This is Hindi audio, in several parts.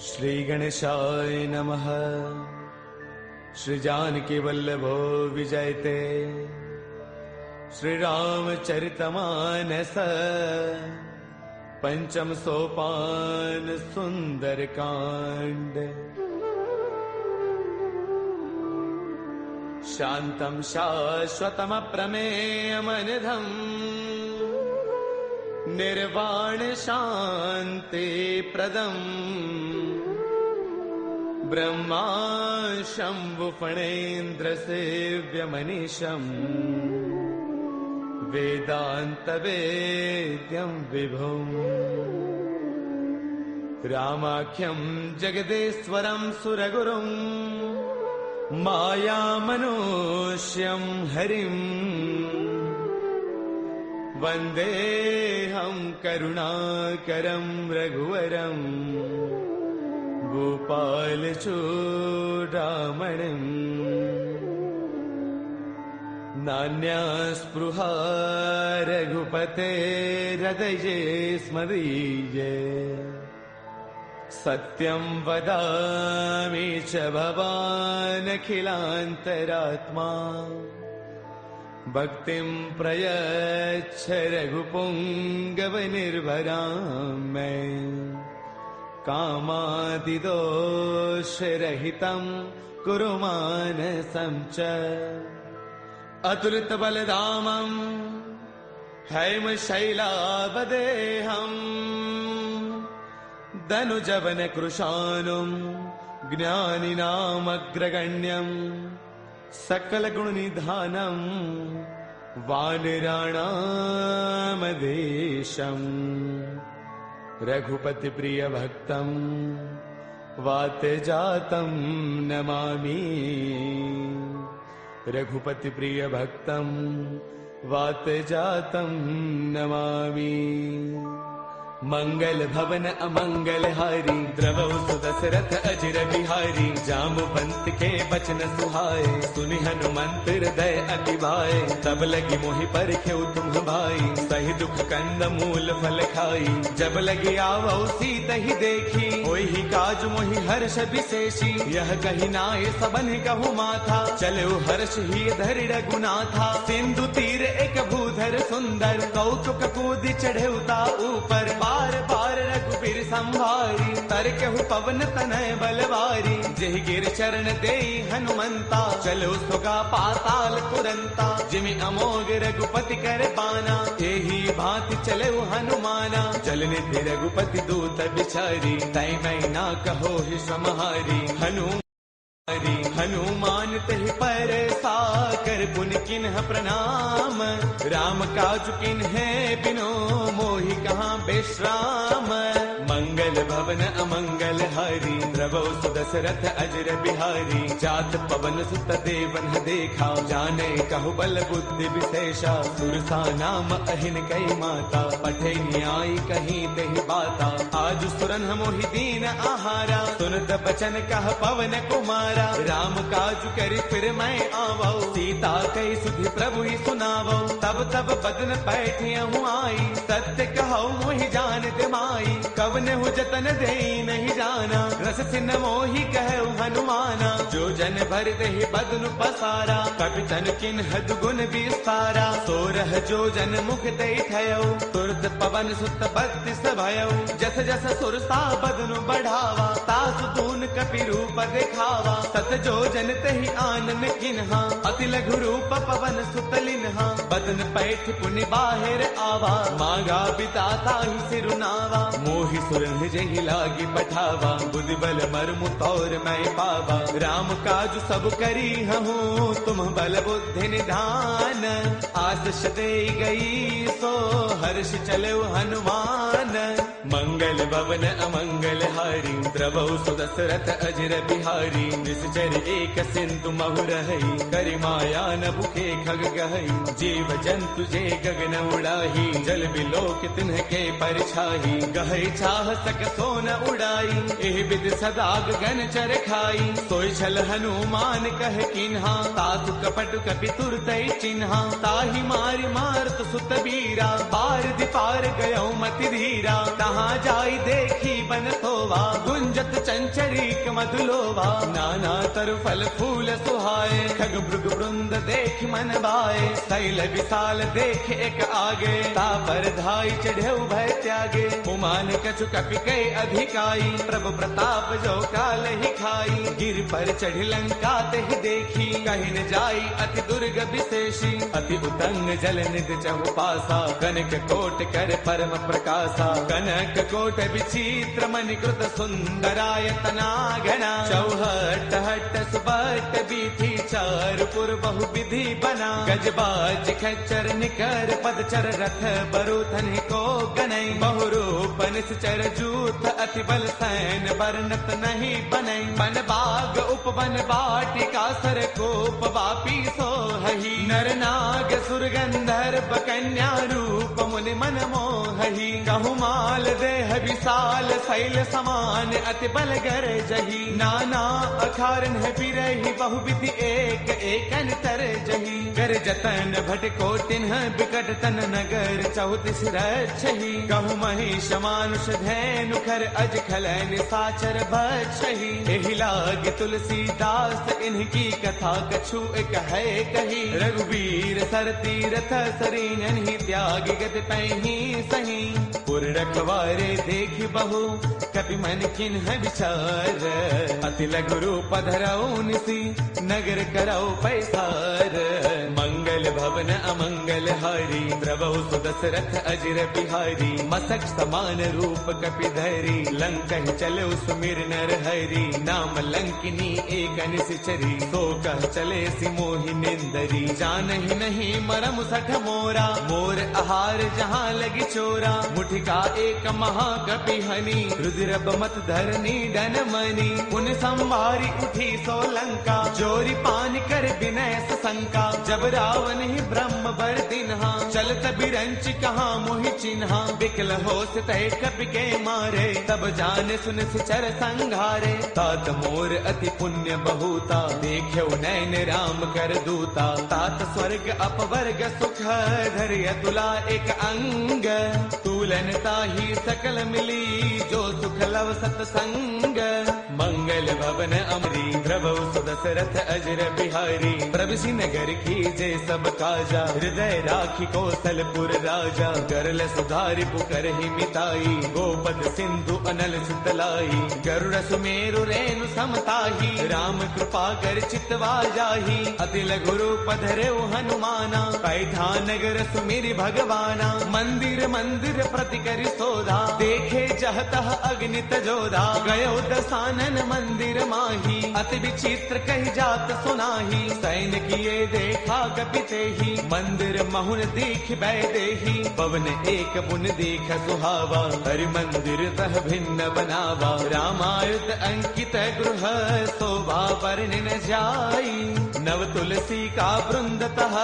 श्री गणेशाय नमः। श्री जानकी वल्लभो विजयते। श्री रामचरितमानस पंचम सोपान सुंदर कांड। शांतं शाश्वतमप्रमेयमनिधम् निर्वाण शांति प्रदम् ब्रह्मा शंभु फणेन्द्र सेव्यमनीशम् वेदांत वेद्यं विभुम् रामाख्यं जगदेश्वरं सुरगुरुं मायामनुष्यं हरिम् वन्देऽहं करुणाकरं रघुवरं गोपालचूडामणिम्। नान्यास्पृहा रघुपतेर्हृदये स्मदीये। सत्यं वदामि च भवानखिलान्तरात्मा। भक्तिं प्रयच्छ रघुपुङ्गवनिर्भरां मे। कामादिदोषरहितं कुरु मानसं च। अतुलितबलधामं हैमशैलावदेहम् धनुजवनकृशानुं ज्ञानिनामग्रगण्यं सकलगुणनिधानं वानराणामधीशम्। रघुपतिप्रियभक्तं वातजातं नमामि। रघुपतिप्रियभक्तं वातजातं नमामि। मंगल भवन अमंगल हारी द्रवौ सुदशरथ अजिर बिहारी। जामवंत के बचन सुहाए सुनि हनुमंत हृदय अति भाए। तब लगी मोहि परखेउ तुम भाई सही दुख कंद मूल फल खाई। जब लगी आवौ सीत ही देखी होई काज मोहि हर्ष विशेषी। यह कही नाय सबन कहु माथा चलो हर्ष ही धरि रघुनाथा। सिंधु तीर एक भूधर सुंदर कौतुक कूदि चढ़े उता ऊपर। बार बार रघुबीर संभारी तरकहु पवन तनय बलवारी। जेहि गिर चरण देई हनुमंता चलो सुगा पाताल तुरंता। जिमि अमोघ रघुपति कर बाना एही भांति चले हनुमाना। जल निधि रघुपति दूत बिचारी तै मैं ना कहो ही समहारी। हनुमान तहि पर साकर पुन किन्ह प्रणाम। राम काज किन्हे बिनो मोहि कहाँ बेश्राम। मंगल भवन अमंगल हारी द्रवौ सुदशरथ अजर बिहारी। जात पवन सुत देवन देखा जाने कहु बल बुद्धि विशेषा। सुरसा नाम अहिन कई माता पठे न्याय कहीं देहि बाता। आज सुरन मोहि दीन आहारा सुनत बचन कह पवन कुमारा। राम काज करि फिर मैं आवौ सीता कई सुधि प्रभु ही सुनावौ। तब तब बदन पैठियहु आई सत्य कहौ मोहि जानत माई। कवन हु जतन देई नहीं जाना रस सिन मोहि कहु हनुमाना। जो जन भर देहि बदन पसारा कपितन किन्ह दुगुन विस्तारा। सोरह जो जन मुख देई थयौ तुरत पवन सुत बत्तीस भयौ। जस जस सुरसा बदन बढ़ावा तासु तून कपि रूप दिखावा। सत जो जन तहि आनन किन्हा अति लघु रूप पवन सुत लिन्हा। बदन पैठ पुनि बाहिर आवा मागा बिताता ही सिरुनावा। मोहि सुरन जहि लागी पठावा बुद्धि बल मर्मु तौर मैं पावा। राम काज सब करी हूँ तुम बल बुद्धि निधान। आशीष दे गई सो हर्ष चलो हनुमान। मंगल भवन अमंगल हारी द्रवौ सुदशरथ अजर बिहारी निश्चर एक सिंधु महु रही करि माया न भूखे खग गहई जीव जंतु जे गगन उड़ाही जल बिलोक तिन्ह के परछाही गहई चाह सक सोन उड़ाई एह विद सदा गगन चर खाई सोई छल हनुमान कह किन्हा तातु कपट कपि तुरतई चिन्हा ताहि मारि मारत सुत बीरा पार दिपार गयो मति धीरा तहाँ जाई देखी बन सोवा गुंजत चंचरीक मधुलोवा नाना तरु फल फूल सुहाए खग मृग वृंद देख मन भाए शैल विशाल देख एक आगे तापर धाई चढ़े भय त्यागे उमान कछु कपि कै अधिकाई प्रभु प्रताप जो काल ही खाई गिर पर चढ़ लंका तेहि देखी कहीं न जाई अति दुर्ग विशेषी अति उतंग जल निध चहु पासा कनक कोट कर परम प्रकाशा कनक कोट विचित्र मणिकृत सुंदरायतना घना चौहट हट सुबट बीथी चारुपुर बहु विधि बना गजबाज खच्चर निकर पदचर रथ बरुथन को गनई बहुरूप निश्चर जूथ अति बल सैन वर्णत नहीं बनई बन बाग उपवन बाटिका सर कोप वापी सोहही नर नाग सुर गंधर्व कन्या रूप मुनि मन मोहही कहु माल देह विशाल शैल समान अति बल गर जही नाना अखारन है बिरही बहु विधि एक एकन तर जही कर जतन भटको तिन्ह बिकट तन नगर चौतीस रक्षही कहु महिष मानुष धैनु खर अज खलन साचर बक्षही एहि लाग तुलसीदास इनकी कथा कछु एक है कही रघुवीर सर तीरथ सरीन ही त्याग गत पैही सही पुर रखवारे देख बहु कपि मन किन्ह विचार अति लघु रूप धरऊ निसी नगर करऊ पैसार मंगल भवन अमंगल हारी द्रवहु सुदशरथ अजर बिहारी मसक समान रूप कपि धरी लंका चले सुमिर नर हरि नाम लंकिनी एक निश्चरी सो कह चले सि मोहि निंदरी जानहि नहीं मरम सठ मोरा मोर आहार जहाँ लगी चोरा मुठिका एक महाकपि हनी रुद्र बमत धरनी डन मनी उन संवारी उठी सो लंका जोरी पान कर विनय शंका जब रावण ही ब्रह्म बर दिन्हा चलत बिरंच कहाँ मोहि चिन्हा बिकल हो तय कपि के मारे तब जान सुन सिचर संघारे तात मोर अति पुण्य बहुता देख्यो नैन राम कर दूता तात स्वर्ग अपवर्ग सुख धैर्य तुला एक अंग तूलन ताही सकल मिली जो सुख लव सतसंग मंगल भवन अमरी प्रभु सुदशरथ अजर बिहारी प्रभु नगर की जय सब काजा हृदय राखी कौशलपुर राजा करल सुधारि पुकर ही मिताई गोपद सिंधु अनल सुतलाई गरुड़ सुमेरु रेणु समताही राम कृपा कर चितवा जाही अति लघु रूप धरे हनुमाना पैठा नगर सुमिरि भगवाना मंदिर मंदिर प्रति करि सोधा देखे जहतः अग्नित जोधा गयो दसानन मंदिर माही अति विचित्र कही जात सुनाही सैन किए देखा कपिते ही मंदिर महुन दीख बैदेही पवन एक पुन देख सुहावा हरि मंदिर तह भिन्न बनावा रामायुध अंकित गृह शोभा वर्णि न जाई नव तुलसी का वृंद तह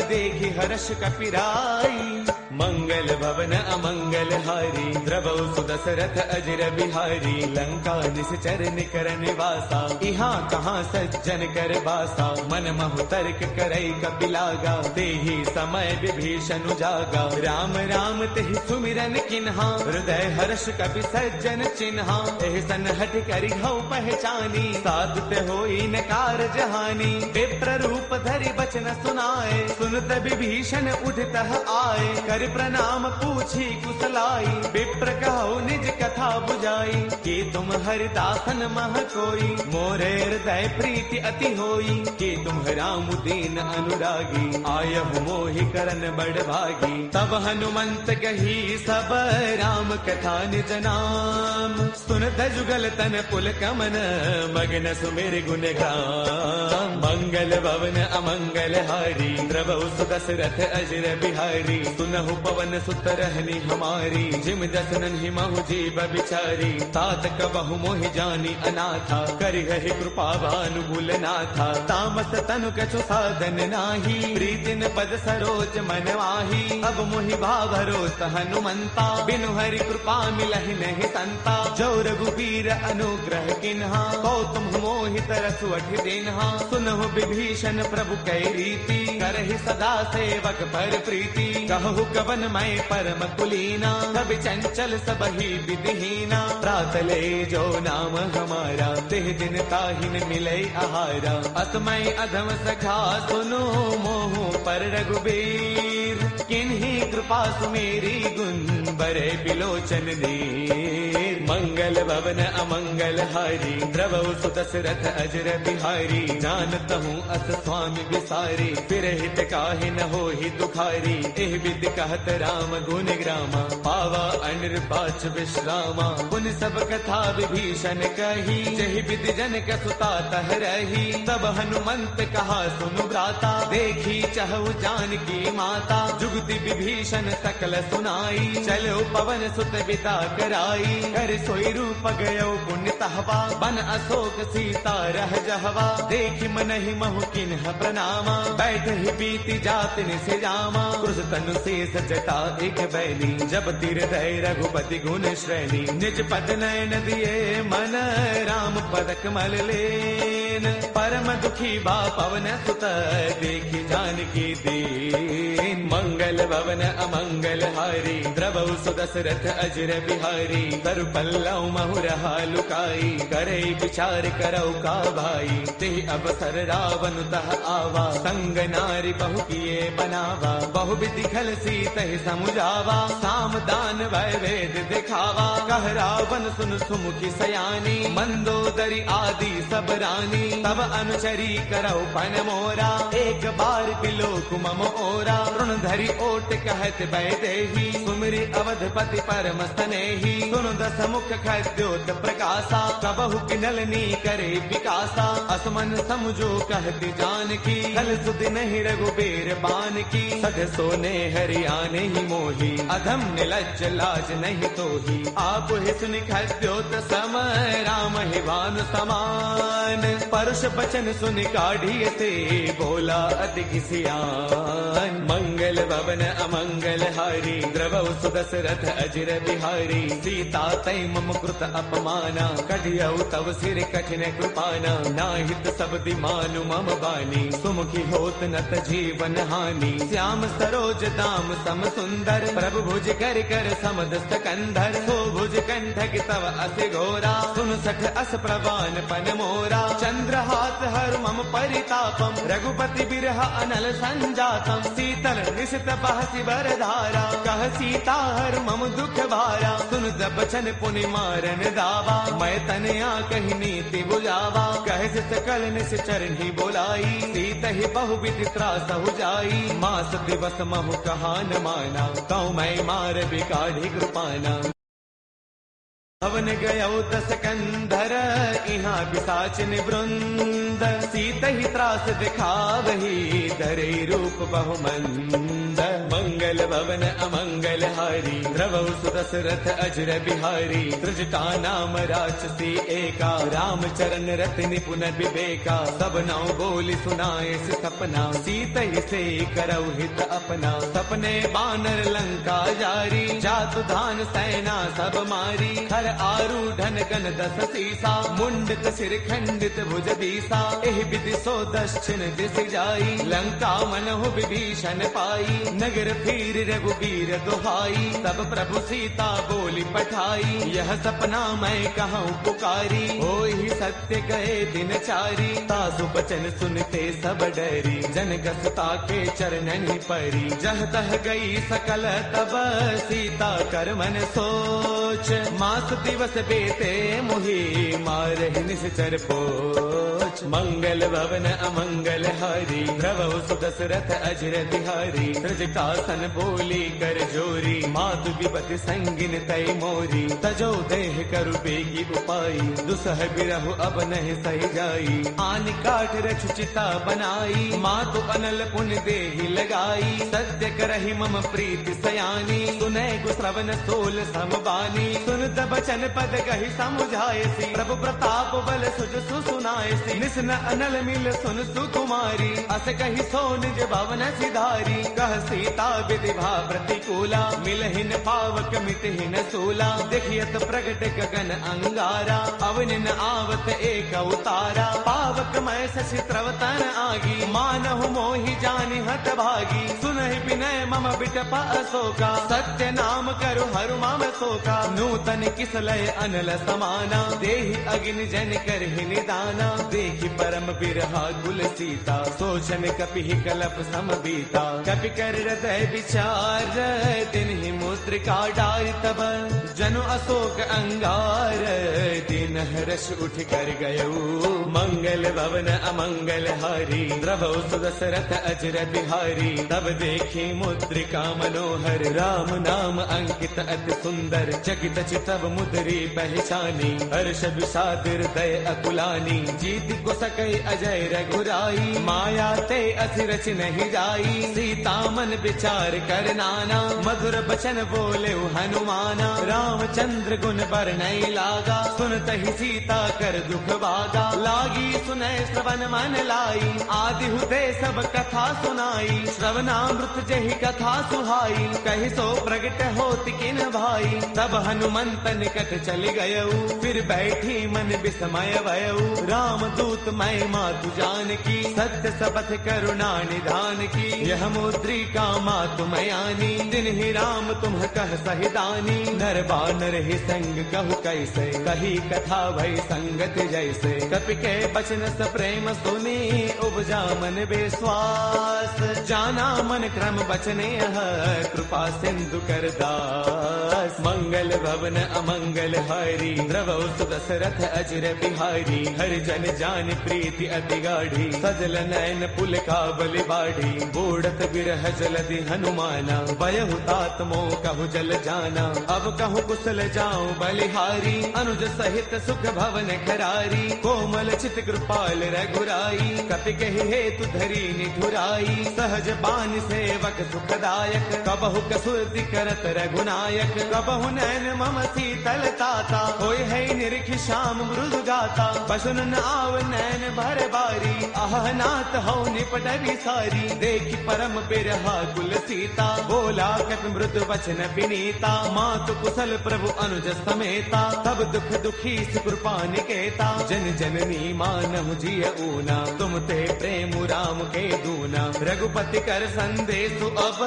देखी हर्ष कपिराई मंगल भवन अमंगल हारी द्रवहु सुदशरथ अजर बिहारी लंका निश्चर निकर निवासा यहाँ कहाँ सज्जन कर बासा मन महु तर्क करई कपिलागा तेहि समय विभीषण जागा राम राम तेहि सुमिरन किन्हा हृदय हर्ष कपि सज्जन चिन्हा एहि सन हठ करि हऊ पहचानी साधुत होई न कारज हानि विप्र रूप धरि बचन सुनाए सुनत विभीषण उठतः आए कर प्रणाम पूछी कुशलाई विप्र कहो निज कथा बुझाई कि तुम हरिदासन मह कोई मोरे हृदय प्रीति अति होई कि तुम राम दीन अनुरागी आयहु मोहि करन बड़ भागी तब हनुमंत कही सब राम कथा निज नाम सुनत जुगल तन पुल कमन मगन सुमिर गुण गाम मंगल भवन अमंगल हारी द्रवहु सुदशरथ अजर बिहारी सुनहु पवन सुत रहनी हमारी, जिम दसनन ही महु जीव बिचारी। तात कबहु मोहि जानी अनाथा, करि गहि कृपा भानुगुल नाथा। तामस तनु कछु साधन नाही, प्रीतिन पद सरोज मन वाही। अब मोहि भावरोत हनुमंता, बिनु हरि कृपा मिलहि नहीं संता। जो रघुबीर अनुग्रह किन्हा, कौतुम मोहि तरसु अठि दिन्हा। सुनहु विभीषण प्रभु कै रीति, करहि सदा सेवक पर प्रीति। कहु कवन मैं परम कुलीना, कवि चंचल सबहि विधिहीना। प्रातले जो नाम हमारा, तिह दिन ताहिन मिलै आहारा। असमय अधम सखा सुनो, मोहु पर रघुबीर। किन्ही कृपा सुमेरी, गुण बरे बिलोचन दीर। मंगल भवन अमंगल हारी, द्रवहु सुत दशरथ अजर बिहारी। जानत हूँ अस स्वामी विसारी, फिर हित काहि न होहि दुखारी। एह विधि कहत राम गुण ग्रामा, पावा अनिर्वाच विश्रामा। पुन सब कथा विभीषण कही, जहि विधि जनक सुता तह रही। तब हनुमंत कहा सुनु भ्राता, देखी चहु जानकी माता। जुगति विभीषण सकल सुनाई, चलो पवन सुत बिता कराई। कर सोई रूप गयो पुण्य तहवा, बन अशोक सीता रह जहवा। देखि मनहि महु किन्ह प्रणामा, बैठ ही बीती जात निसे जामा। क्रुश तनु शेष जटा एक बैली, जब तिर दय रघुपति गुण श्रेणी। निज पद नयन दिए मन, राम पद कमल लेन। परम दुखी बा पवन सुत, देखि जानकी दीन। मंगल भवन अमंगल हारी, द्रवहु सुत दशरथ अजर बिहारी। तरु पल्लव महु रहा लुकाई, करे विचार करौ का भाई। ते अवसर रावण तह आवा, संग नारी बहु किए बनावा। बहु विधि खल सीतहि समुझावा, साम दान वै वेद दिखावा। कह रावण सुन सुमुखी सयानी, मंदोदरी आदि सब रानी। तब अनुचरी करौ पन मोरा, एक बार बिलोक मम ओरा। तृण धरि ओट कहत वैदेही, सुमिरि अवधपति परम स्नेही। सुन दस मुख खद्योत प्रकाशा, कबहु किनलनी करे विकासा। असमन समझो कहती जानकी, कल सुधि नहीं रघुबीर बान की। सध सोने हरियाने ही मोही, अधम निलज्ज लाज नहीं तोही। आप ही सुनि खद्योत सम, राम ही भानु समान। परुष बचन सुनि काढ़ी से, बोला अति सियान। मंगल भवन अमंगल हारी, द्रवहु सुत दशरथ अजर बिहारी। सीता तै मम कृत अपमाना, कढ़ियौ तव सिर कठिन कृपाना। नाहित सब दिमानु मम बानी, सुमुखी होत नत जीवन हानि। श्याम सरोज दाम सम सुंदर, प्रभु भुज कर कर समदस्त कंधर। सो भुज कंठक तव अस घोरा, सुन सठ अस प्रवान पन मोरा। चंद्रहास हर मम परितापम, रघुपति बिरह अनल संजातम। शीतल निशित बहसि बर धारा, कह सीता हर मम दुख भारा। सुन बचन पुनि मारन दावा, मैं तनया कही नीति बुझावा। कह सकल निस चरणी बोलाई, सीत ही बहु विधि त्रासहु जाई। मास दिवस महु कहा न माना, कौ मैं मार बिकाढ़ी कृपाना। भवन गयो दस कंधर, इहाँ पिशाचिन वृंद। सीत ही त्रास दिखावही, धरे रूप बहुमंद। मंगल भवन अमंगल हारी, द्रवहु सुत दशरथ अजर बिहारी। त्रिजटा नाम राक्षसी एका, राम चरण रति निपुण विवेका। सब नाउ बोली सुनाए सपना, सीत ही से करौ हित अपना। सपने बानर लंका जारी, जातु धान सेना सब मारी। हर आरूढ़न गण दस सीसा, मुंडित सिर खंडित भुज दीसा। एह विधि सो दक्षिण दिस जाई, लंका मनहु विभीषण पाई। नगर फिर रघुबीर दुहाई, तब प्रभु सीता बोली पठाई। यह सपना मैं कहूँ पुकारी, होई सत्य गए दिन चारी। तासु बचन सुनते सब डरी, जनक सुता के चरणन परी। जह तह गई सकल तब, सीता कर मन सोच। मास दिवस दिवस बेते मोहि मारहि निश्चर पोच। मंगल भवन अमंगल हारी द्रवहु सुदशरथ अजर बिहारी। त्रिजटासन बोली कर जोरी मातु विपति संगिन तय मोरी। तजो देह करु बेगी उपाई दुसह बिरहु अब नहीं सही जाई। आन काठ रच चिता बनाई मातु अनल पुण्य देहि लगाई। सत्य करहि मम प्रीति सयानी सुनै गुश्रवण सोल समबानी। सुनत बचन पद कहि समुझायसी प्रभु प्रताप बल सुज सुनायसी। निसन अनल मिल सुन सुकुमारी अस कहि सो निज भवन सिधारी। कह सीता विधि भा प्रतिकूला मिलहिन पावक मिटहिन सूला। देखियत प्रगट गगन अंगारा अवनिन आवत एक अवतारा। पावक मैं शशि त्रवतन आगी मानहु मोहि जानि हत भागी। सुनहि विनय मम बिटप अशोका सत्य नाम करु हरु मम शोका। नूतन किसलय अनल समाना देहि अग्नि जन करहि निदाना। देखि परम बिरहा कुल सीता सोचन कपि कलप समबीता। कपि कर हृदय विचार तिन्हि मुद्रिका डारि तब। जनु अशोक अंगार दिन हर्ष उठ कर गयऊ। मंगल भवन अमंगल हारी द्रवहु सुदशरथ अजर बिहारी। तब देखी मुद्रिका मनोहर राम नाम अंकित अति सुंदर। चकित चितव मुद्री पहचानी हर्ष विषाद हृदय अकुलानी। जीत को सकई अजय रघुराई माया ते अति रच नहीं जाई। सीता मन विचार कर नाना मधुर बचन बोले हनुमाना। रामचंद्र गुण बरनई लागा सुनत ही सीता कर दुख भागा। लागी सुनय श्रवण मन लाई आदि हुते सब कथा सुनाई। श्रवणामृत जहि कथा सुहाई कहि सो प्रगट होत किन भाई। तब हनुमंत निकट चल गयऊ फिर बैठी मन विस्मय भयऊ। राम दूत मैं मातु जान की सत्य सबथ करुणा निधान की। यह मुद्रिका मातु मयानी दिन ही राम तुम कह सहिदानी। नर बानर ही संग कहु कैसे कही कथा भई संगत जैसे। कपि के बचन स प्रेम सुनी उपजा मन विश्वास। जाना मन क्रम बचने कृपा सिंधु कर दास। मंगल भवन अमंगल हारी द्रवहु सुदशरथ अजर बिहारी। हरि जन जान प्रीति अति गाढ़ी सजल नयन पुल का बलि बाढ़ी। बूढ़त बिरह जलधि हनुमाना बयहु तात मोह कहु जल जाना। अब कहु कुशल जाऊं बलिहारी अनुज सहित सुख भवन खरारी। कोमल चित कृपाल रघुराई कपि कहि हेतु धरी निठुराई। सहज बान सेवक सुखदायक कबहु कसुरति करत रघुनायक। कबहु नैन मम शीतल ताता होय है निरखि श्याम मृदु गाता। पशुन आव नैन भर बारी आह नाथ हौ निपट सारी। देखि परम बिरहा कुल सीता बोला कपि मृदु वचन विनीता। मातु कुशल प्रभु अनुज समेता तब दुख दुखी कृपा निकेता। जन जननी मानहु जिय ऊना तुम ते प्रेम राम के दूना। रघुपति कर संदेश अब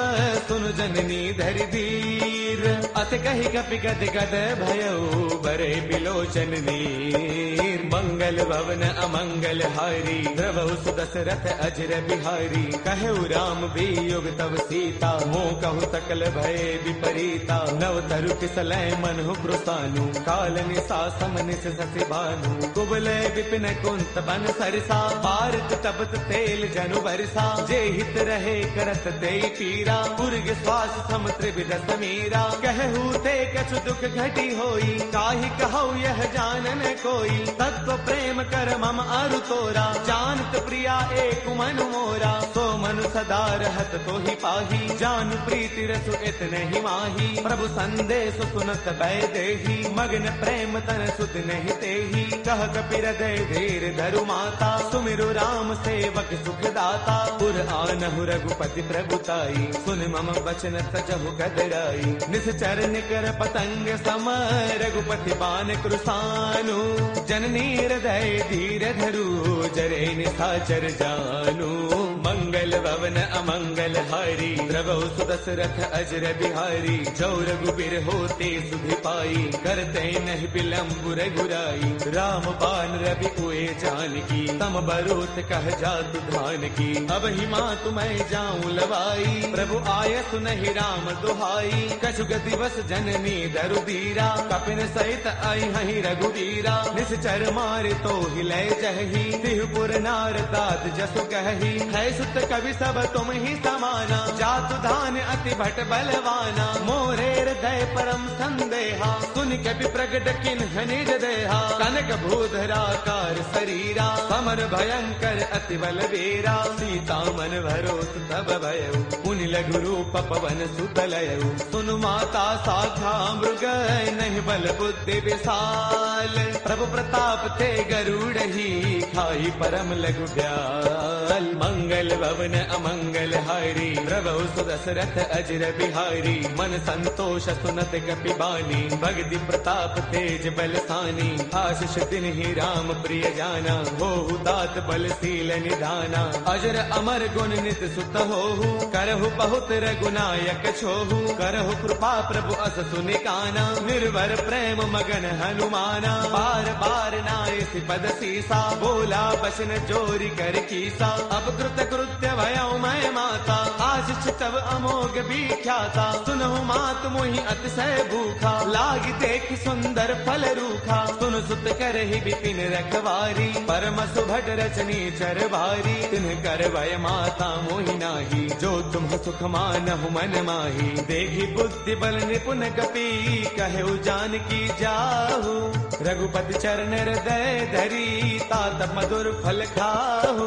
सुन जननी धरि धीर। अत कहि कपि गद गद भयऊ बरे बिलोचन नीर। मंगल भवन अमंगल हारी द्रवहु सुदशरथ अजर बिहारी। कहु राम वियोग तव सीता मोह कहु सकल भय विपरीता। नव तरु किसलय मनहु कृतानु काल निसा समनिस ससि भानु। कुबलय विपिन कुंत बन सरसा भारत तपत तेल जनु बरसा। जे हित रहे करत ते पीरा उर्ग श्वास सम त्रिविध समीरा। कहु ते कछु दुख घटी होई काहि कहु यह जानन कोई। तत्व प्रेम कर मम अरु तोरा जानत प्रिया एक मनु मोरा। सो मनु सदा रहत तो ही पाही जानु प्रीति रसु इतने ही माही। प्रभु संदेश सुनत भय देही मग्न प्रेम तन सुध नहीं तेही। कह कपि हृदय धीर धरु माता सुमिरु राम सेवक सुख दाता। पुर आनहु रघुपति प्रभुताई सुन मम वचन तजहु कदराई। निश्चर निकर पतंग सम रघुपति बान कृसानु। जननी हृदय धीर धरु जरे निशाचर जानु। मंगल भवन अमंगल हारी, द्रवौ सुदशरथ अजर बिहारी। जो रघुबीर होते सुधि पाई, करते नहीं विलंब रघुराई। राम बाण रवि उए जानकी, तम बरोत कह जातु धान की। अब ही मातु मैं जाऊं लवाई, प्रभु आय सुनहि राम दुहाई। कछु गति बस जननी दरु दीरा, कपिन सहित आई हहि रघुवीरा। निश्चर मारे तो हिले जही, तिहुपुर नार दात जसु कही। है सुत कवि सब तुम ही समाना, जातु धान अति भट बलवाना। मोरे हृदय परम संदेहा, सुन कपि प्रगट किन्ह निज देहा। कनक भूधराकार शरीरा, समर भयंकर अति बल वीरा। सीता मन भरोस तब भयउ, पुनि लघु रूप पवन सुत लयउ। सुनु माता शाखा मृग, नहीं बल बुद्धि विशाल। प्रभु प्रताप ते गरुड़ही, खाई परम लघु ब्याल। मंगल भवन अमंगल हारी, प्रभु सुदशरथ अजर बिहारी। मन संतोष सुनत कपि बानी, भगति प्रताप तेज बलसानी। आशीष तिन्हि राम प्रिय जाना, होहु दात बलशील निधाना। अजर अमर गुण नित सुत होहु, करहु बहुत रघुनायक छोहु। करहु कृपा प्रभु अस सुनि काना, निर्भर प्रेम मगन हनुमाना। बार बार नाय पद सीसा, बोला बसन जोरी कर कीसा। अब कृत कृत्य भयउ मैं माता, आशीष तब अमोघ विख्याता। सुनहु मात मोहि अतिशय भूखा, लागी देख सुंदर फल रूखा। सुन सुत करहि विपिन रखवारी, परम सुभट रचनी चर भारी। तिन्ह कर भय माता मोहि नाही, जो तुम सुख मानहु मन माही। देखी बुद्धि बल निपुण कपि, कहु जानकी जाहु। रघुपति चरण हृदय धरी, तात मधुर फल खाहु।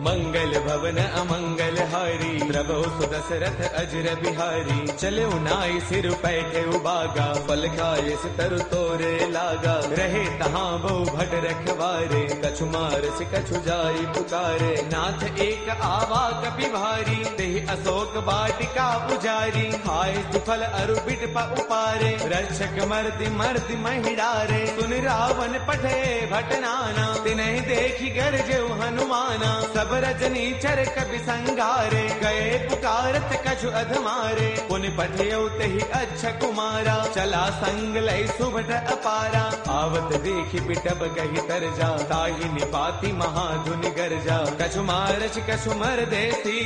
मंगल भवन अमंगल हारी, द्रवौ सुदशरथ अजर बिहारी। चले नाई सिर पैठे उबागा, फल खाए तरु तोरे लागा। रहे तहाँ बहु भट रखवारे, कछु मारस कछु जाई पुकारे। नाथ एक आवा कपि भारी, तेहि अशोक वाटिका पुजारी। खाए सुफल अरु बिट उपारे, रक्षक मर्दि मर्दि महिडारे। सुन रावण पठे भटनाना, तिन्हि देखी गरजेउ हनुमाना। सब रजनी चर कपि संगारे, गए पुकारत कछु अधमारे। पुनि पठेउ तेहि अच्छा कुमारा, चला संग लय सुभट अपारा। आवत देखि बिटब कहि तरजा, ताहि निपाति महाधुनि गरजा। कछु मारच कछु मर देसी,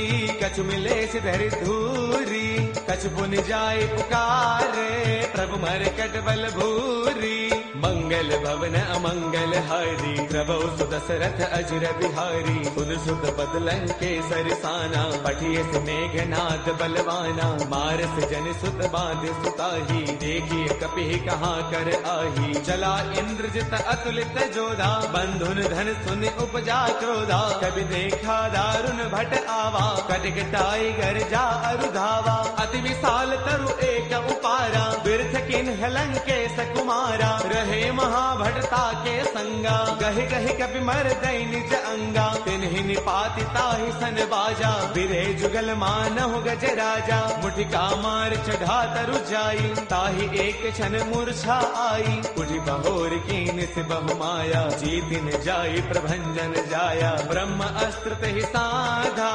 कछु मिलेस धरि धूरी। कछु पुनि जाय पुकारे, प्रभु मरकट बल भूरी। मंगल भवन अमंगल हारी, द्रवौ सुदशरथ अजर बिहारी। सुन सुत पद लंकेसर साना, पठियस मेघनाद बलवाना। मारस जन सुत बांध सुताही, देखिए कपि कहाँ कर आही। चला इंद्रजित अतुलित जोधा, बंधुन धन सुन उपजा क्रोधा। कभी देखा दारुण भट आवा, कटकटाई गरजा अरुधावा। अति विशाल तरु एक उपारा, बिरथ किन्ह लंकेश कुमारा। रहे महाभटता के संगा, गहि गहि कपि मर दई निज अंगा। तिन्हि निपाति ताहि सन बाजा, बिरे जुगल मानहु गज राजा। मुठिका मार चढ़ा तरु जाई, ताहि एक क्षण मूर्छा आई। उठि बहोर कीन से बहु माया, जीतिन जाई प्रभंजन जाया। ब्रह्म अस्त्र तेहि साधा,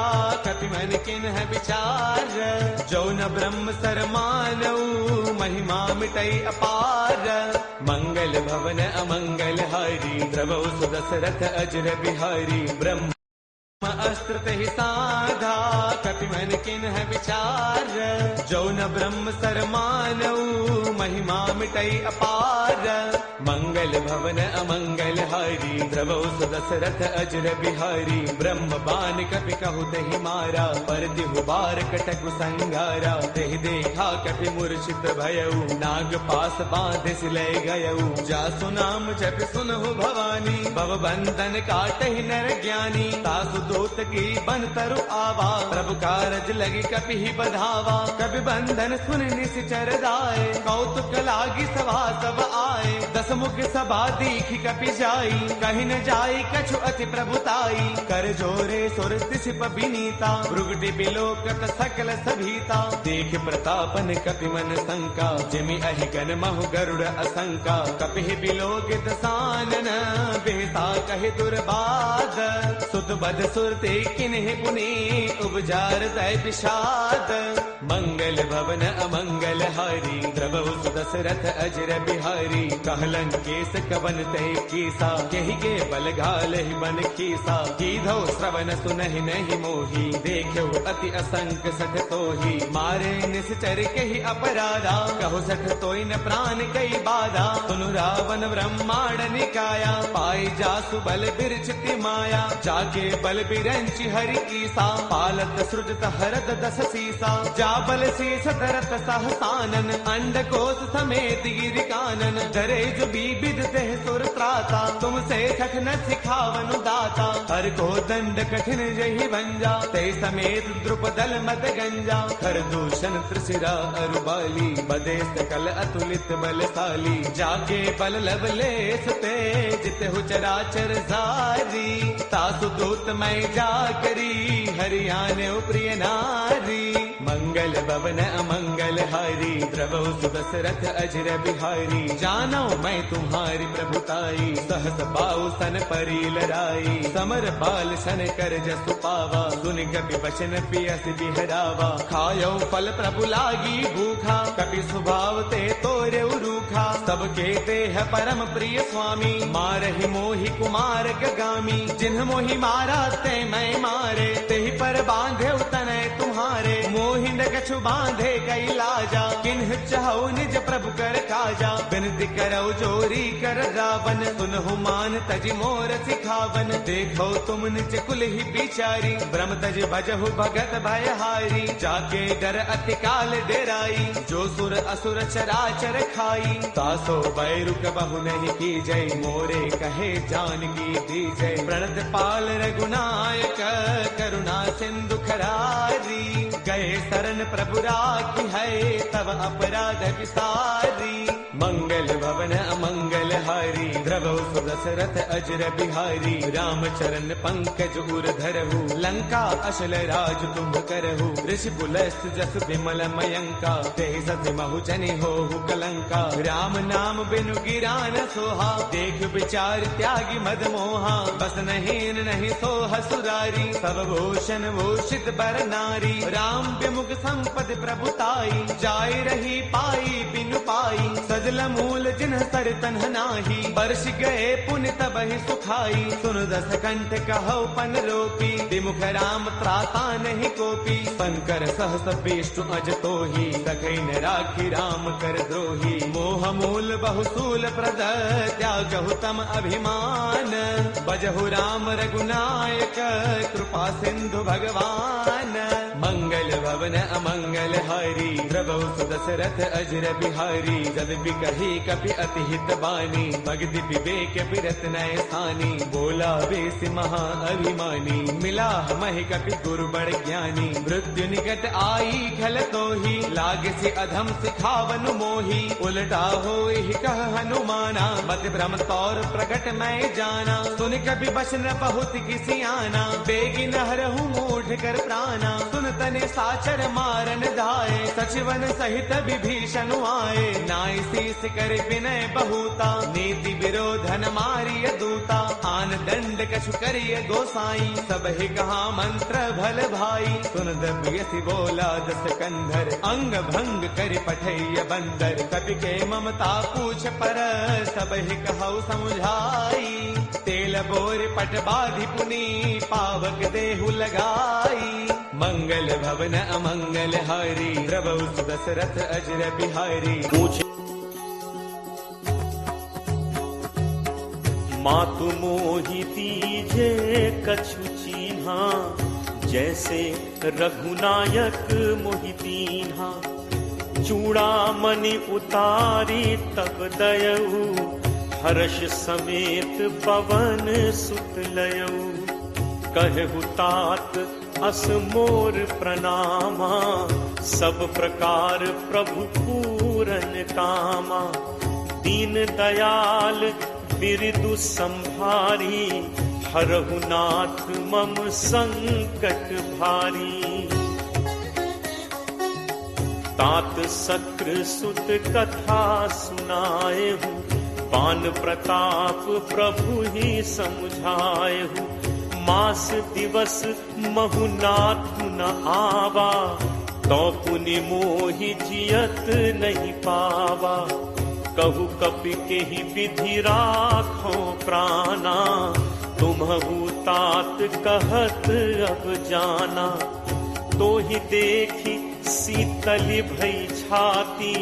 कपि मन किन्ह विचार। जो न ब्रह्म सर मानऊ, महिमा मिटई अपार। मंगल भवन अमंगल हारी, द्रवौ सुदशरथ अजर बिहारी। ब्रह्म अस्त्र तेहि साधा, कपि मन किन्ह विचार। जो न ब्रह्म सर मानऊ, महिमा मिटई अपार। मंगल भवन अमंगल हारी, द्रवौ सुदशरथ अजर बिहारी। ब्रह्म बान कपि कहु तेहि मारा, पर तिहु बार कटकु संगारा। तेहि देखा कपि मूर्छित भयउ, नाग पास बांधे सिलय गयउ। जासु नाम जपि सुनहु भवानी, भव बंधन काटहि नर ज्ञानी। तासु दूत की बन तरु आवा, प्रभु कारज लगी कपि ही बधावा। कपि बंधन सुन निश्चर दाए, कौतुक लागी सभा सब आए। दस मुख सभा दीखी कपि जाई, कहीं न जाई कछु अति प्रभुताई। कर जोरे सुर दिसिप बिनीता, भृगुटि बिलोकत सकल सभीता। देख प्रतापन कपि मन शंका, जिमि अहि गन महु गरुड़ असंका। कपि बिलोकित सानन सहसा कहे दुर्बाद, सुत बद सुरते किन्हि पुनि उपजार तय विषाद। मंगल भवन अमंगल हारी, द्रवहु सुदशरथ अजर बिहारी। कहलन केस कवन तय कीसा, केहि के बल घाल ही बन कीसा। कीधौ श्रवण सुनहि नहीं मोही, देखो अति असंक सठ तोही। मारे निश्चर केहि अपराधा, कहो सठ तोय न प्राण कई बाधा। सुनु रावण ब्रह्मांड निकाया, पाई जासु बल बिरचिति माया। जाके बल बिरंचि हरि ईसा, पालत सृजत हरत दस सीसा। जा बल शीस धरत सहसानन, अंड कोश समेत गिर कानन। डरे जो विविध देह सुर त्राता, तुमसे सठ न सिखावनु दाता। हर को दंड कठिन जहि भंजा, ते समेत द्रुपदल मत गंजा। खर दूषण त्रिशिरा अरुबाली, बदे सकल अतुलित बलशाली। जाके बल लवलेश ते, जित हु चराचर सारी। तासु दूत मैं जा करी, हरियाणे प्रिय नारी। मंगल भवन अमंगल हारी, द्रवहु सुदशरथ अजर बिहारी। जानो मैं तुम्हारी प्रभुताई, सहस पाऊ सन परी लड़ाई। समर बाल सन कर जसु पावा, सुन कपि वचन पियस बिहरावा। खायो फल प्रभु लागी भूखा, कपि स्वभाव ते तोरे रूखा। सबके देह परम प्रिय स्वामी, मारहि मोहि कुमार गगामी। जिन्ह मोहि मारा ते मैं मारे, तेहि पर बांधे तनय तुम्हारे। मोहि न कछु बांधे कई लाजा, किन्ह चाहु निज प्रभु कर काजा। बिनती करौ जोरी कर रावण, सुनहु मान तज मोर सिखावन। देखो तुम निज कुल ही बिचारी, ब्रह्म तज भजहु भगत भयहारी। जाके डर अति काल डेराई, जो सुर असुर चराचर खाई। तासो बैरु कबहु नहीं की जय, मोरे कहे जानकी दी जय। प्रणत पाल रघुनायक, करुणा सिंधु खरारी। गए शरण प्रभु राखी है, तब अपराध विसारी। मंगल भवन अमंगल हारी, द्रवहु सुदशरथ अजर बिहारी। राम चरण पंकज उर धरहु, लंका अशल राज तुम करहु। ऋषि पुलस्त जस विमल मयंका, तेहि सति महु जनि होहु कलंका। राम नाम बिनु गिरा न सोहा, देख विचार त्यागी मद मोहा। बस नहीं नहीं सोह सुरारी, सब भूषण भूषित बर नारी। राम विमुख संपद प्रभुताई, जाय रही पाई बिनु पाई। सजल मूल जिन्ह सर तन्ह नाही, बरस गए पुण्य तबहि सुखाई। सुन दस कंठ कहौ पन रोपी, विमुख राम त्राता नहीं कोपी। शंकर सहस विष्णु अज तोही, सखै न राखी राम कर द्रोही। मोह मूल बहुसूल प्रद, त्यागहु तम अभिमान। बजहु राम रघुनायक, कृपा सिंधु भगवान। मंगल भवन अमंगल हारी, द्रवहु सुदशरथ अजर बिहारी। जद बिकहि कपि अति हित बानी, भगति विवेक बिरत नय सानी। बोला बेस महा अभिमानी, मिला महि कपि गुरु बड़ ज्ञानी। मृत्यु निकट आई खल तोही, लागे से अधम सिखावनु मोही। उलटा होई कह हनुमाना, मत भ्रम तौर प्रगट मैं जाना। सुन कपि बचन बहुत किसी आना, बेगी नहरहु मूढ़ कर प्राणा। सुन तने साचर मारन धाये, सचिवन सहित विभीषण आए। नाई शीस कर विनय बहुता, नीति विरोधन मारिय दूता। आन दंड कछु करिय गोसाई, सब ही कहा मंत्र भल भाई। सुन दबियसि बोला दस कंधर, अंग भंग कर पठैय बंदर। कपि के ममता पूछ पर, सब ही कहु समुझाई। तेल बोर पट बाधि पुनी, पावक देहु लगाई। मंगल भवन अमंगल हारी, द्रवहु सुदशरथ अजर बिहारी। मातु मोहि दीजे कछु चीन्हा, जैसे रघुनायक मोहि दीन्हा। चूड़ामणि उतारी तब दयऊ, हर्ष समेत पवन सुत लयऊ। कहु तात अस मोर प्रणामा, सब प्रकार प्रभु पूरन कामा। दीन दयाल बिरदु संभारी, हरहु नाथ मम संकट भारी। तात सक्र सुत कथा सुनाए हूँ, पान प्रताप प्रभु ही समझायहु, मास दिवस महुनाथ न आवा, तो पुनि मोहि जियत नहीं पावा। कहु कपि के ही विधि राखो प्राणा, तुम्हु तात कहत अब जाना। तो ही देखी शीतली भई छाती,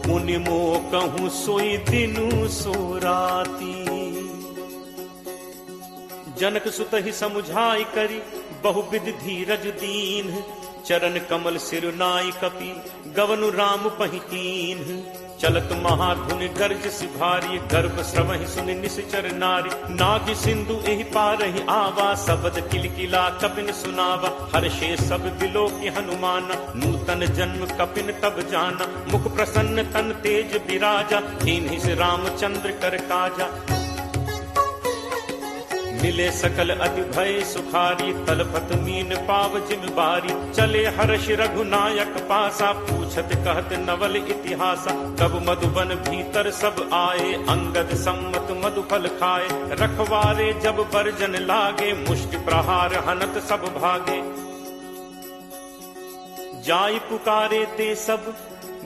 मुनि मो कहूँ सोई दिनु सो राती। जनक सुत ही समुझाई करी, बहुविध धीरज दीन, चरण कमल सिरुनाई कपि, गवनु राम पहिकीन। चलत महाधुनि गर्ज सिभारी, गर्भ श्रवहि सुनि निश्चर नारी। नाग सिंधु एहि पारहि आवा, सबद किलकिला कपिन सुनावा। हर्षे सब बिलो की हनुमाना, नूतन जन्म कपिन तब जाना। मुख प्रसन्न तन तेज विराजा, दीन्हि से रामचंद्र कर काजा। मिले सकल अति भय सुखारी, तलपत मीन पाव जिम बारी। चले हर्ष रघुनायक पासा, पूछत कहत नवल इतिहासा। तब मधुबन भीतर सब आए, अंगद सम्मत मधुफल खाए। रखवारे जब बरजन लागे, मुष्टि प्रहार हनत सब भागे। जाई पुकारे ते सब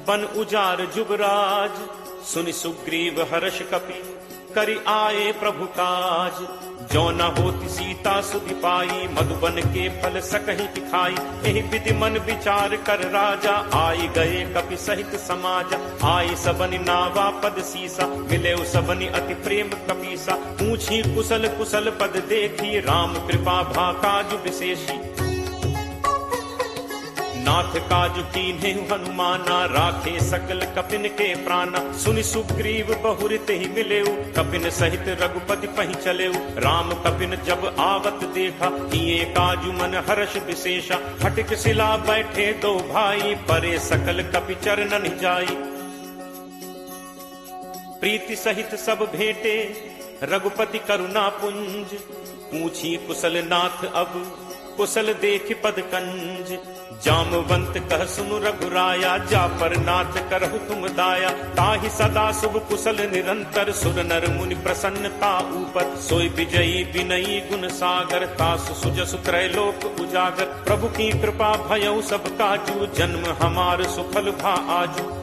बन उजार जुबराज, सुनि सुग्रीव हर्ष कपि करि आए प्रभु काज। जो न होती सीता सुधि पाई, मधुबन के फल सकहि खाई। एहि विधि मन विचार कर राजा, आई गए कपि सहित समाजा। आई सबनि नावा पद सीसा, मिले सबनि अति प्रेम कपीसा। पूछी कुशल कुशल पद देखी, राम कृपा भा काज विशेषी। नाथ काज कीन्हे हनुमाना, राखे सकल कपिन के प्राणा। सुनि सुग्रीव बहुरित ही मिलेउ, कपिन सहित रघुपति पहि चलेउ। राम कपिन जब आवत देखा, किए काजु मन हर्ष विशेषा। हटिक शिला बैठे दो भाई, परे सकल कपि चरणन जाई। प्रीति सहित सब भेंटे, रघुपति करुणा पुंज। पूछी कुशल नाथ अब, कुशल देख पद कंज। जामवंत कह सुनु रघुराया, जा पर नाथ करहु तुम दाया। ताहि सदा शुभ कुशल निरंतर, सुर नर मुनि प्रसन्नता ऊपर। सोई विजयी विनयी गुण सागर, तासु सुजसु त्रैलोक उजागर। प्रभु की कृपा भयउ सब काजू, जन्म हमार सुफल भा आजू।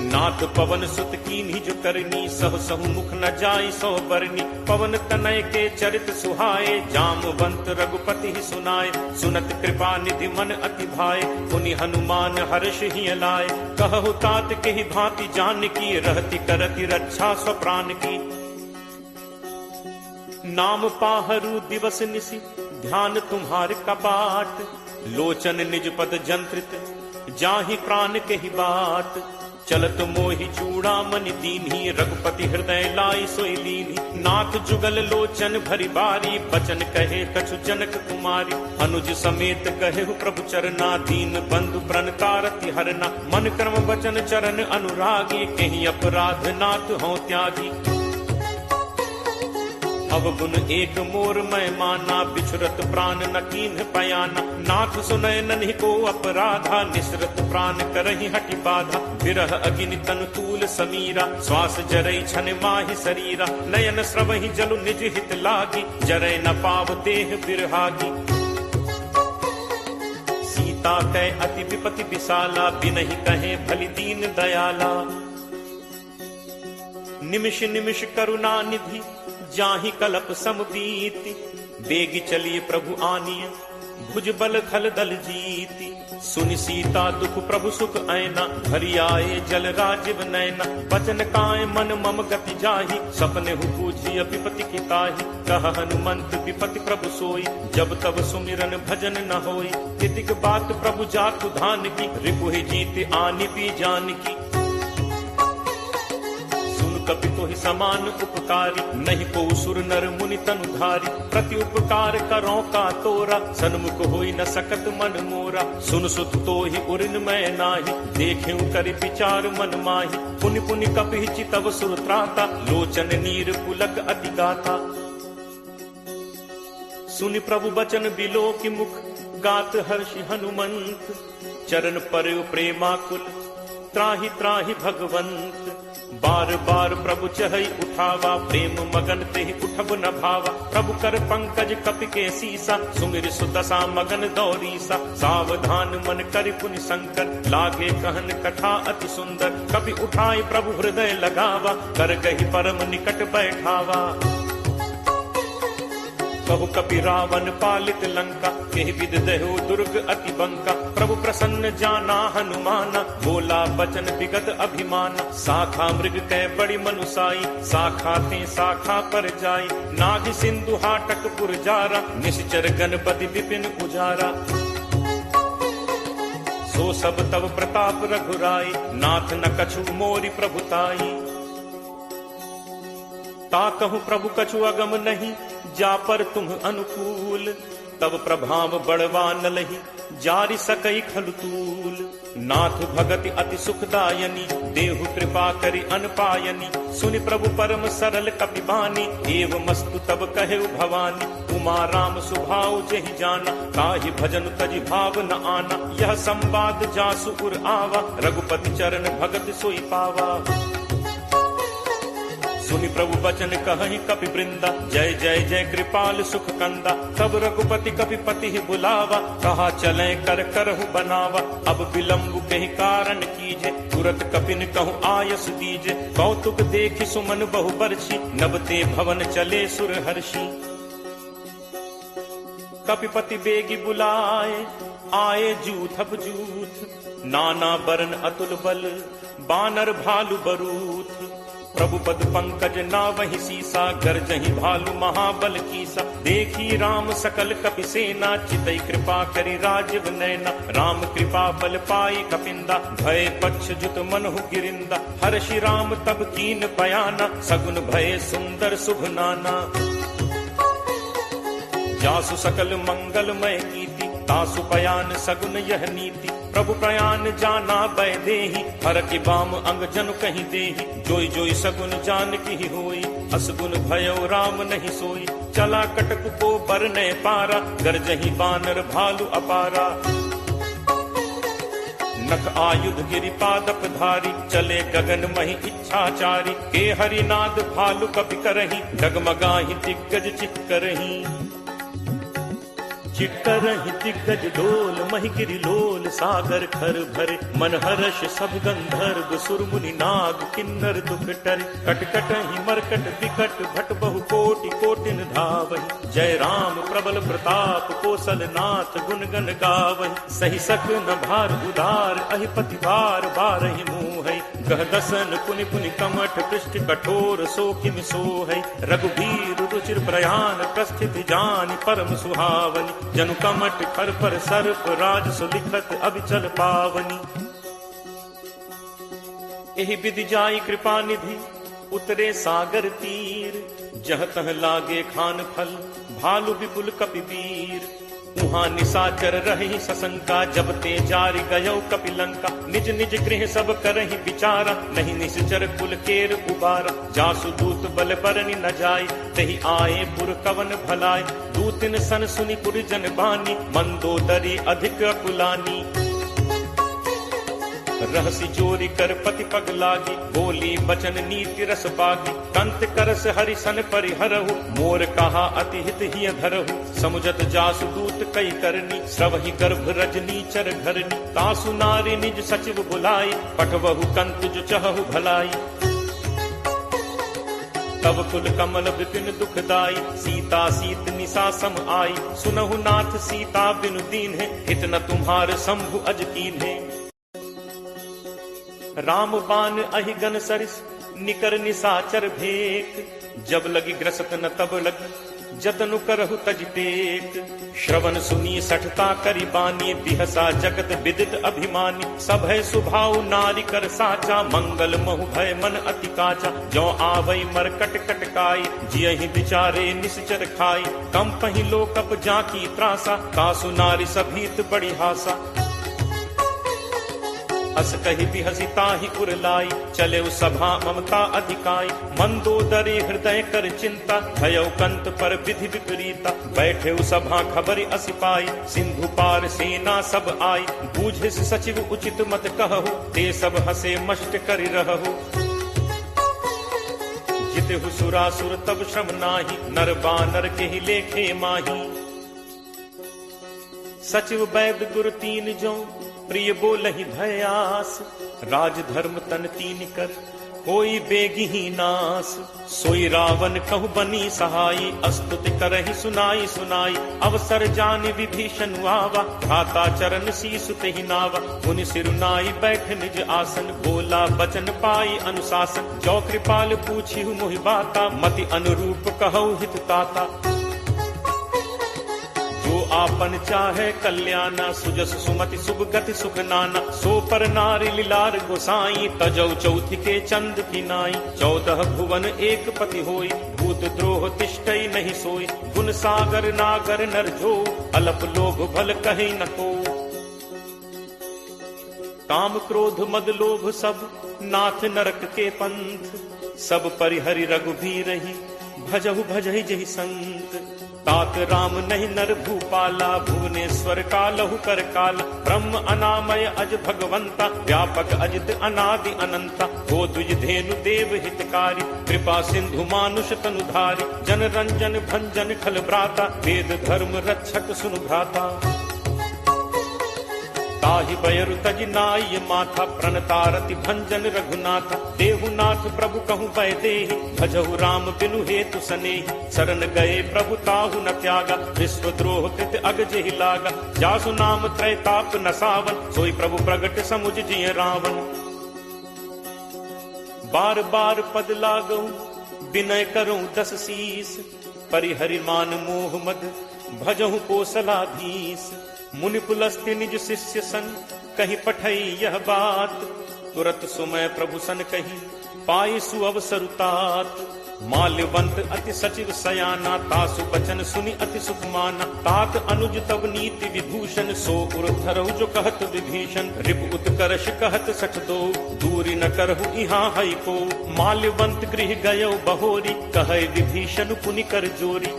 नाथ पवन सुत कीन्ही जो करनी, सहु सहु मुख न जाई सो बरनी। पवन तनय के चरित सुहाए, जामवंत रघुपति ही सुनाए। सुनत कृपा निधि मन अति भाए, पुनि हनुमान हर्ष ही लाए। कहु तात के ही भांति जान की, रहती करती रक्षा स्वप्राण की। नाम पाहरू दिवस निसी, ध्यान तुम्हार कपाट। लोचन निज पद जंत्रित, जाहि प्राण के ही बाट। चलत मोहि चूड़ामणि दीन्ही, रघुपति हृदय लाई सोई लीन्ही। नाथ जुगल लोचन भरी बारी, बचन कहे कछु जनक कुमारी। अनुज समेत कहेहु प्रभु चरना, दीन बंधु प्रण तारति हरना। मन कर्म वचन चरण अनुरागी, कहीं अपराध नाथ हो त्यागी। अवगुण एक मोर मैं माना, बिछुरत प्राण न कीन्ह पयाना। नाथ सुनय नन्हि को अपराधा, निसरत प्राण करहि हटि बाधा। विरह अग्नि तनु तूल समीरा, श्वास जरई छन माहि शरीरा। नयन स्रवहि जलु निज हित लागी, जरय न पाव देह बिरहागी। सीता कै अति विपति विशाला, बिनहि कहे भलि दीन दयाला। निमिष निमिष करुणा निधि, जाहि कलप समबीति। बेगी चलिए प्रभु आनिय, भुज बल खल दल जीति। सुनि सीता दुख प्रभु सुख ऐना, भरी आए जल राजीव नैना। बचन काय मन मम गति जाहि, सपने हु पूछिय विपति की ताहि। कह हनुमंत विपति प्रभु सोई, जब तब सुमिरन भजन न होई। तितिक बात प्रभु जातु धान की, रिपुहि जीत आनि पी जान की। कपि तोहि समान उपकारी, नहीं को सुर नर मुनि तनुधारी। प्रति उपकार करो का तोरा, सन्मुख होई न सकत मन मोरा। सुन सुत तोहि उरिन मैं नाही, देखिउ करि विचार मन माही। पुनि पुनि कपि चितव सुर त्राता, लोचन नीर पुलक अति गाथा। सुनि प्रभु बचन बिलो की मुख, गात हर्षि हनुमंत। चरण पर प्रेमाकुल, त्राहि त्राहि भगवंत। बार बार प्रभु चहई उठावा, प्रेम मगन ते उठब न भावा। प्रभु कर पंकज कपि के सीसा, सुमिर सुदशा मगन दौरीसा। सावधान मन कर पुनि शंकर, लागे कहन कथा अति सुंदर। कपि उठाई प्रभु हृदय लगावा, कर गही परम निकट बैठावा। कहु कपि रावण पालित लंका, केहि विद दहु दुर्ग अति बंका। प्रभु प्रसन्न जाना हनुमाना, बोला बचन विगत अभिमाना। शाखा मृग कै बड़ी मनुसाई, शाखा ते शाखा पर जाई। नाग सिंधु हाटक पुरजारा, निश्चर गणपति विपिन उजारा। सो सब तब प्रताप रघुराई, नाथ न कछु मोरि प्रभुताई। ता कहूँ प्रभु कछु अगम नहीं, जा पर तुम अनुकूल। तब प्रभाव बड़वा न लही, जारि सकई खलुतूल। नाथ भगति अति सुखदायनी, देहु कृपा करि अनपायनी। सुनि प्रभु परम सरल कपिबानी, एव मस्तु तब कहेउ भवानी। उमा राम सुभाव जहि जाना, ताहि भजन तजि भाव न आना। यह संवाद जासु उर आवा, रघुपति चरण भगत सोई पावा। सुनि प्रभु बचन कहहि कपि वृंदा, जय जय जय कृपाल सुख कंदा। तब रघुपति कपिपति ही बुलावा, कहा चले कर करहु बनावा। अब विलंब कहि कारण कीजे, तुरत कपिन कहु आयस दीजे। कौतुक देखि सुमन बहु बरछी, नबते भवन चले सुर हर्षि। कपिपति बेगी बुलाए, आए जूथब जूथ। नाना बरन अतुल बल, बानर भालु बरूथ। प्रभु पद पंकज नावहि सीसा, गर्जहि भालु महाबल कीसा। देखी राम सकल कपि सेना, चितई कृपा करि राजीव नैना। राम कृपा बल पाई कपिंदा, भय पक्ष जुत मनहु गिरिंदा। हर्षि राम तब कीन बयाना, सगुन भय सुंदर शुभ नाना। जासु सकल मंगलमय कीर्ति, तासु पयान सगुन यह नीति। प्रभु प्रयान जाना बै देहि, हर की बाम अंग जनु कहीं देहि। जोई जोई सगुन जान की होई, असगुन भयो राम नहीं सोई। चला कटक को बरने पारा, गरजहि बानर भालु अपारा। नख आयुध गिरि पादप धारी, चले गगन महि इच्छाचारी। के हरिनाद भालु कपि करहि, डगमगाहि दिग्गज चिक्करहि। चिक्करहि दिग्गज डोल, महि गिरि लोल। सागर खर भरे मन हर्ष, सब गंधर्व सुर मुनि नाग किन्नर दुख टरे। कटकटहि मरकट विकट, भट बहु कोटि कोटिन धावहि। जय राम प्रबल प्रताप, कौशल नाथ गुण गण गावहि। सही सक न भार उदार, अहिपति बार बारहि मुँहै। गह दसन पुनि पुनि कमठ, पृष्ठ कठोर सो किम सोहै। रघुबीर रुचिर प्रयाण, प्रस्थित जानि परम सुहावनी। जनु कमठ खर पर सर्प, राज सुलिखत अभिचल पावनी। एहि विधि जाई कृपा निधि, उतरे सागर तीर। जह तह लागे खान फल, भालु विपुल कपि वीर। उहाँ निशाचर रही सशंका, जब ते जारि गयो कपि लंका। निज निज गृह सब करहि विचारा, नहीं निश्चर कुल केर उबारा। जासु दूत बल बरनि न जाय, तहि आए पुर कवन भलाय। दूतिन सन सुनि पुर जन बानी, मंदोदरी अधिक अकुलानी। रहसी चोरी कर पति पग लागी, बोली बचन नीति रस बागी। कंत करस हरिसन परिहरहु, मोर कहा अति हित हिय धरहु। समुझत जासु दूत कई करनी, श्रवहि गर्भ रजनी चर घरनी। तासु नारी निज सचिव बुलाई, पठवहु कंत जो चहु भलाई। तब कुल कमल विपिन दुखदाई, सीता सीत निशा सम आई। सुनहु नाथ सीता बिनु दीन है, हित न तुम्हार शंभु अज कीन है। राम बान अहि गन सरिस, निकर निशाचर भेक। जब लगी ग्रसत न तब लगी, जतनु करहु तज टेक। श्रवण सुनी सठता करि बानी, बिहसा जगत विदित अभिमानी। सब है सुभाव नारी कर साचा, मंगल महु भय मन अति काचा। जो आवई मरकट कटकाई, जियहि विचारे निश्चर खाई। कम पहि लोकप जाकी त्रासा, कासु नारी सभीत बड़ी हासा। अस कहि बिहसी ताहि उर लाई, चले सभा ममता अधिकाई। मंदोदरी हृदय कर चिंता, भयउ कंत पर विधि विपरीता। बैठे सभा खबर असिपाई, सिंधु पार सेना सब आई। बूझे सचिव उचित मत कहु, ते सब हसे मष्ट करि रहु। जितहु सुरासुर तब श्रम नाही, नर बानर के ही लेखे माही। सचिव वैद गुरु तीन जो, प्रिय बोलहि भयास, राज धर्म तन तीन कर, कोई बेगी ही नास। सोई रावण कहु बनी सहाई, अस्तुति करहि सुनाई सुनाई। अवसर जान विभीषण आवा, भ्राता चरण शीसु तेहि नावा। मुनि सिरुनाई बैठ निज आसन, बोला बचन पाई अनुशासन। जो कृपाल पूछिहु मोहि बाता, मति अनुरूप कहु हित ताता। जो आपन चाहे कल्याणा, सुजस सुमति शुभ गति सुख नाना। सो पर नारी लीलार गोसाई, तजौ चौथि के चंद की नाई। 14 भुवन एक पति होई, भूत द्रोह तिष्ठई नहीं सोई। गुण सागर नागर नर जो, अलप लोभ भल कहीं न को। काम क्रोध मद लोभ सब, नाथ नरक के पंथ। सब परिहरि रघुबीरहि, भजहु भजहि जहि संत। तात राम नहीं नर भूपाला, भुवनेश्वर कालहु कर काला। ब्रह्म अनामय अज भगवंता, व्यापक अजित अनादि अनंता। गो द्विज धेनु देव हितकारी, कृपा सिंधु मानुष तनुधारी। जन रंजन भंजन खल भ्राता, वेद धर्म रक्षक सुनु भ्राता। ताहि बयरु तजि नाई माथा, प्रणतारति भंजन रघुनाथा। देहुनाथ प्रभु कहु बैदेहि, भजहु राम बिनु हेतु सनेहि। शरण गए प्रभु ताहु न त्यागा, विश्वद्रोह कृत अग जेहि लागा। जासु नाम त्रैताप न सावन, सोई प्रभु प्रगट समुझ जिय रावण। बार बार पद लागऊ, विनय करऊं 10 शीस। परिहरि मान मोह मद, भजहु कोसलाधीश। मुनि पुलस्त्य निज शिष्य सन, कहीं पठई यह बात। तुरत सुमय प्रभु सन कही, पाई सुअवसरु तात। माल्यवंत अति सचिव सयाना, तासु बचन सुनि अति सुख माना। तात अनुज तब नीति विभूषण, सो उर धरहु जो कहत विभीषण। रिपु उत्कर्ष कहत 62, दूरी न करहु इहाँ हई को। माल्यवंत गृह गयो बहोरी, कहे विभीषण पुनि कर जोरी।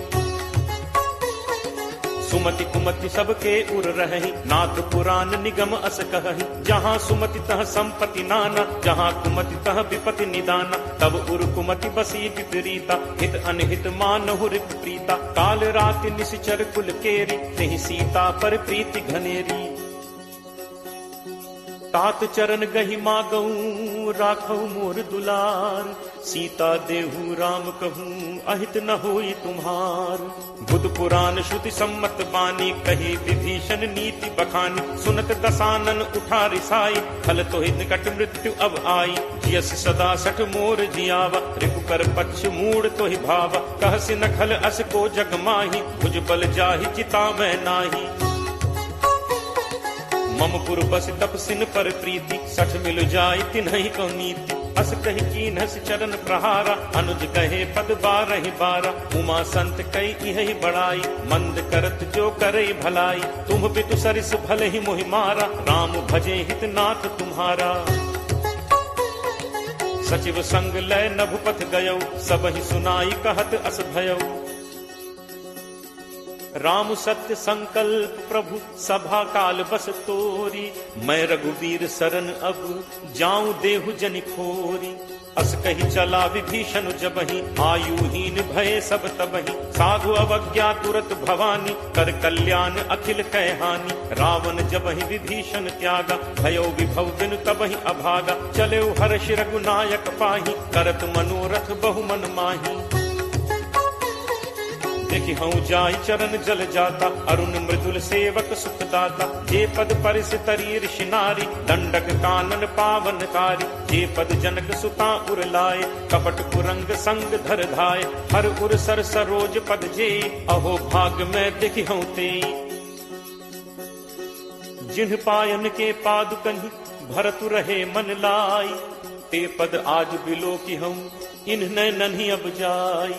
सुमति कुमति सबके उर रहहि, नाथ पुराण निगम अस कहहि। जहाँ सुमति तह संपत्ति नाना, जहाँ कुमति तह विपति निदाना। तब उर कुमति बसी विपरीता, हित अनहित मानहु रिप प्रीता। काल राति निशिचर कुल केरी, तेहि सीता पर प्रीति घनेरी। तात चरण गहि मागऊं, राखऊ मोर दुलार। सीता देहु राम कहूं, अहित न होई तुम्हार। बुध पुराण श्रुति सम्मत बानी, कही विभीषण नीति बखानी। सुनत दसानन उठा रिसाई, खल तोहि निकट मृत्यु अब आई। जियस सदा सठ मोर जियावा, रिपुकर पक्ष मूड तोहि भावा। कहसि न खल अस को जग माही, भुज बल जाहि चितावै नाही। मम पुर बस तपसिन पर प्रीति, 60 मिल जाय तिन्हि को नीति। अस कहि कीन्हस चरण प्रहारा, अनुज कहे पद 12 बारा। उमा संत कई इहि बड़ाई, मंद करत जो करे भलाई। तुम पितु सरिस भले ही मोहि मारा, राम भजे हित नाथ तुम्हारा। सचिव संग लय नभुपथ गयो, सबहि सुनाई कहत अस भयो। राम सत्य संकल्प प्रभु, सभा काल बस तोरी। मैं रघुबीर शरण अब, जाऊं देहु जनि खोरी। अस कही चला विभीषण जबहि, आयुहीन भय सब तबहि। साधु अवज्ञा तुरत भवानी, कर कल्याण अखिल कै हानि। रावण जबहि विभीषण त्यागा, भयो विभव बिनु तबहि अभागा। चले हर्ष रघुनायक पाही, करत मनोरथ बहु मन माही। देखि हूँ जाय चरण जल जाता, अरुण मृदुल सेवक सुखदाता। जे पद परिस तरी ऋषि नारी, दंडक कानन पावनकारी। जे पद जनक सुता उर लाए, कपट कुरंग संग धर धाय। हर उर सर सरोज पद जे, अहो भाग में देखि हूँ ते। जिन्ह पायन के पादुकहि, भरतु रहे मन लाई। ते पद आज बिलो की हूँ, इन्ह नन्ही अब जाई।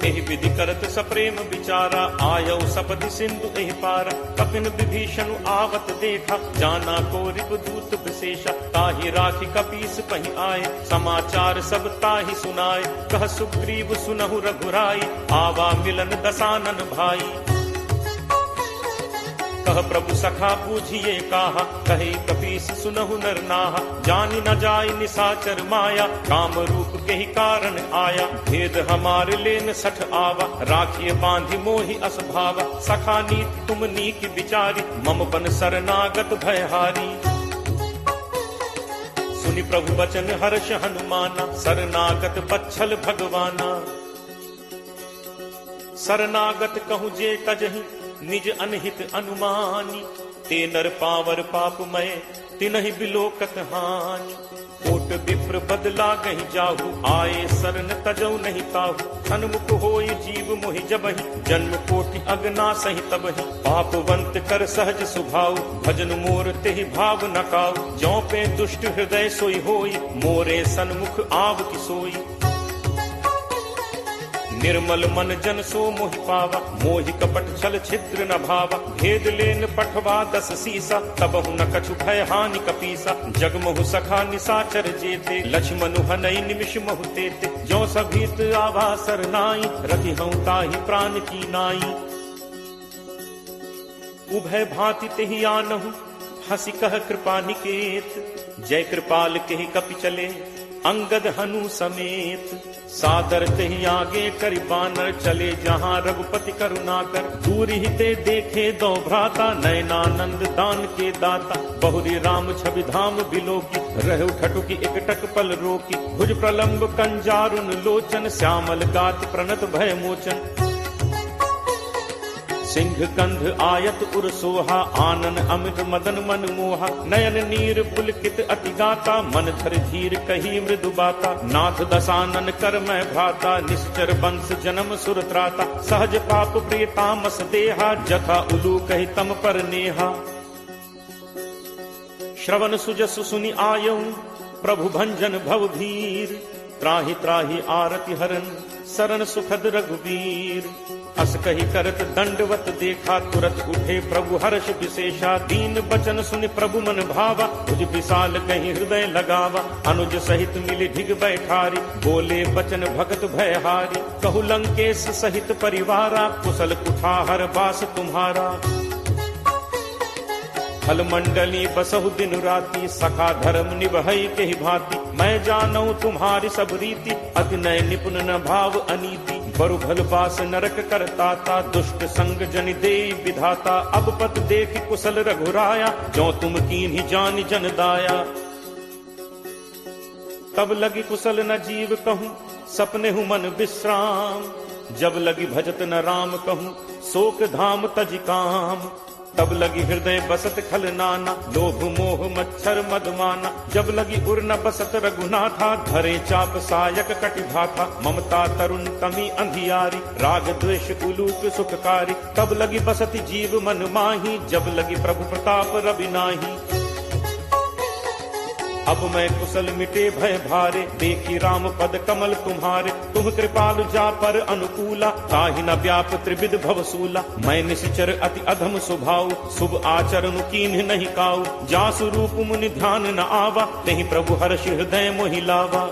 एहि विधि करत सप्रेम विचारा, आयौ सपदि सिंधु एहि पारा। कपिन विभीषण आवत देखा, जाना को रिपुदूत विशेषा। ताहि राखि कपीस पहि आए, समाचार सब ताहि सुनाए। कह सुग्रीव सुनहु रघुराई, आवा मिलन दसानन भाई। कह प्रभु सखा पूछिए काहा, कहे कपीस सुनहु नर नाहा। जानी न जाय निशाचर माया, काम रूप के ही कारण आया। भेद हमारे लेन सठ आवा, राखिए बांधि मोहि असभावा। सखा नीत तुम नीक विचारी, मम बन शरणागत भयहारी। सुनि प्रभु वचन हर्ष हनुमाना, शरणागत बच्छल भगवाना। शरणागत कहूँ जे तजहि, निज अनहित अनुमानी। ते नर पावर पापमय, तिनहि बिलोकत हानि। कोट विप्र बदला गहि जाहु, आए शरण तजौ नहीं ताहु। सन्मुख होय जीव मोहि जबहि, जन्म कोटि अगना सहि तबहि। पापवंत कर सहज सुभाव, भजन मोर तेहि भाव न काऊ। जौ पे दुष्ट हृदय सोई होय, मोरे सन्मुख आव की सोई। निर्मल मन जन सो मोहि पावा, मोहि कपट छल छिद्र न भावा। भेद लेन पठवा 10 सीसा, तबहु न कछु भय हानि कपीसा। जगमहु सखा निशाचर जेते, लक्ष्मणु हनई निमिष महु तेते। जो सभीत आवा सरनाई, रति हऊँ ताहि प्राण की नाई। उभय भांति तेहि आनहु, हंसी कह कृपा निकेत। जय कृपाल केहि कपि चले, अंगद हनु समेत। सादर तेहि आगे करि बानर, चले जहाँ रघुपति करुणाकर। दूर ही ते देखे दो भ्राता, नयनानंद दान के दाता। बहुरी राम छवि धाम बिलोकी, रहु ठटुकी एकटक पल रोकी। भुज प्रलंब कंजारुन लोचन, श्यामल गात प्रणत भय मोचन। सिंह कंध आयत उर सोहा, आनन अमित मदन मन मोहा। नयन नीर पुलकित अति गाता, मन धर धीर कही मृदु बाता। नाथ दसानन कर मैं भ्राता, निश्चर वंश जन्म सुर त्राता। सहज पाप प्रिय तामस देहा, जथा उलू कही तम पर नेहा। श्रवण सुजसु सुनि आयऊ, प्रभु भंजन भव भीर। त्राहि त्राहि आरति हरन, शरण सुखद रघुवीर। अस कही करत दंडवत देखा, तुरत उठे प्रभु हर्ष विशेषा। दीन बचन सुनि प्रभु मन भावा, भुज विशाल कहीं हृदय लगावा। अनुज सहित मिली ढिग बैठारी, बोले बचन भगत भयहारी। कहु लंकेश सहित परिवारा, कुशल कुठाहर बास तुम्हारा। फल मंडली बसहु दिन राति, सखा धर्म निभई के ही भांति। मैं जानऊ तुम्हारी सब रीति, अति नय निपुण न भाव अनीति। बरु भल बास नरक करताता, दुष्ट संग जनि देई विधाता। अब पत देख कुशल रघुराया, जो तुम कीन्ही जानि जन दाया। तब लगी कुशल न जीव कहूँ, सपने हूँ मन विश्राम। जब लगी भजत न राम कहूँ, शोक धाम तज काम। तब लगी हृदय बसत खल नाना, लोभ मोह मच्छर मदमाना। जब लगी उर न बसत रघुनाथा, धरे चाप सायक कटिभाथा। ममता तरुण तमी अंधियारी, राग द्वेष उलूक सुखकारी। तब लगी बसत जीव मन माही, जब लगी प्रभु प्रताप रवि नाही। अब मैं कुशल मिटे भय भारे, देखी राम पद कमल तुम्हारे। तुम कृपालु जा पर अनुकूला, ताहि न व्याप त्रिविध भवसूला। मैं निश्चर अति अधम स्वभाव, शुभ आचरण कीन्ह नहीं काऊ। जासु रूप मुनि ध्यान न आवा, तेहि प्रभु हर्ष हृदय मोहि लावा।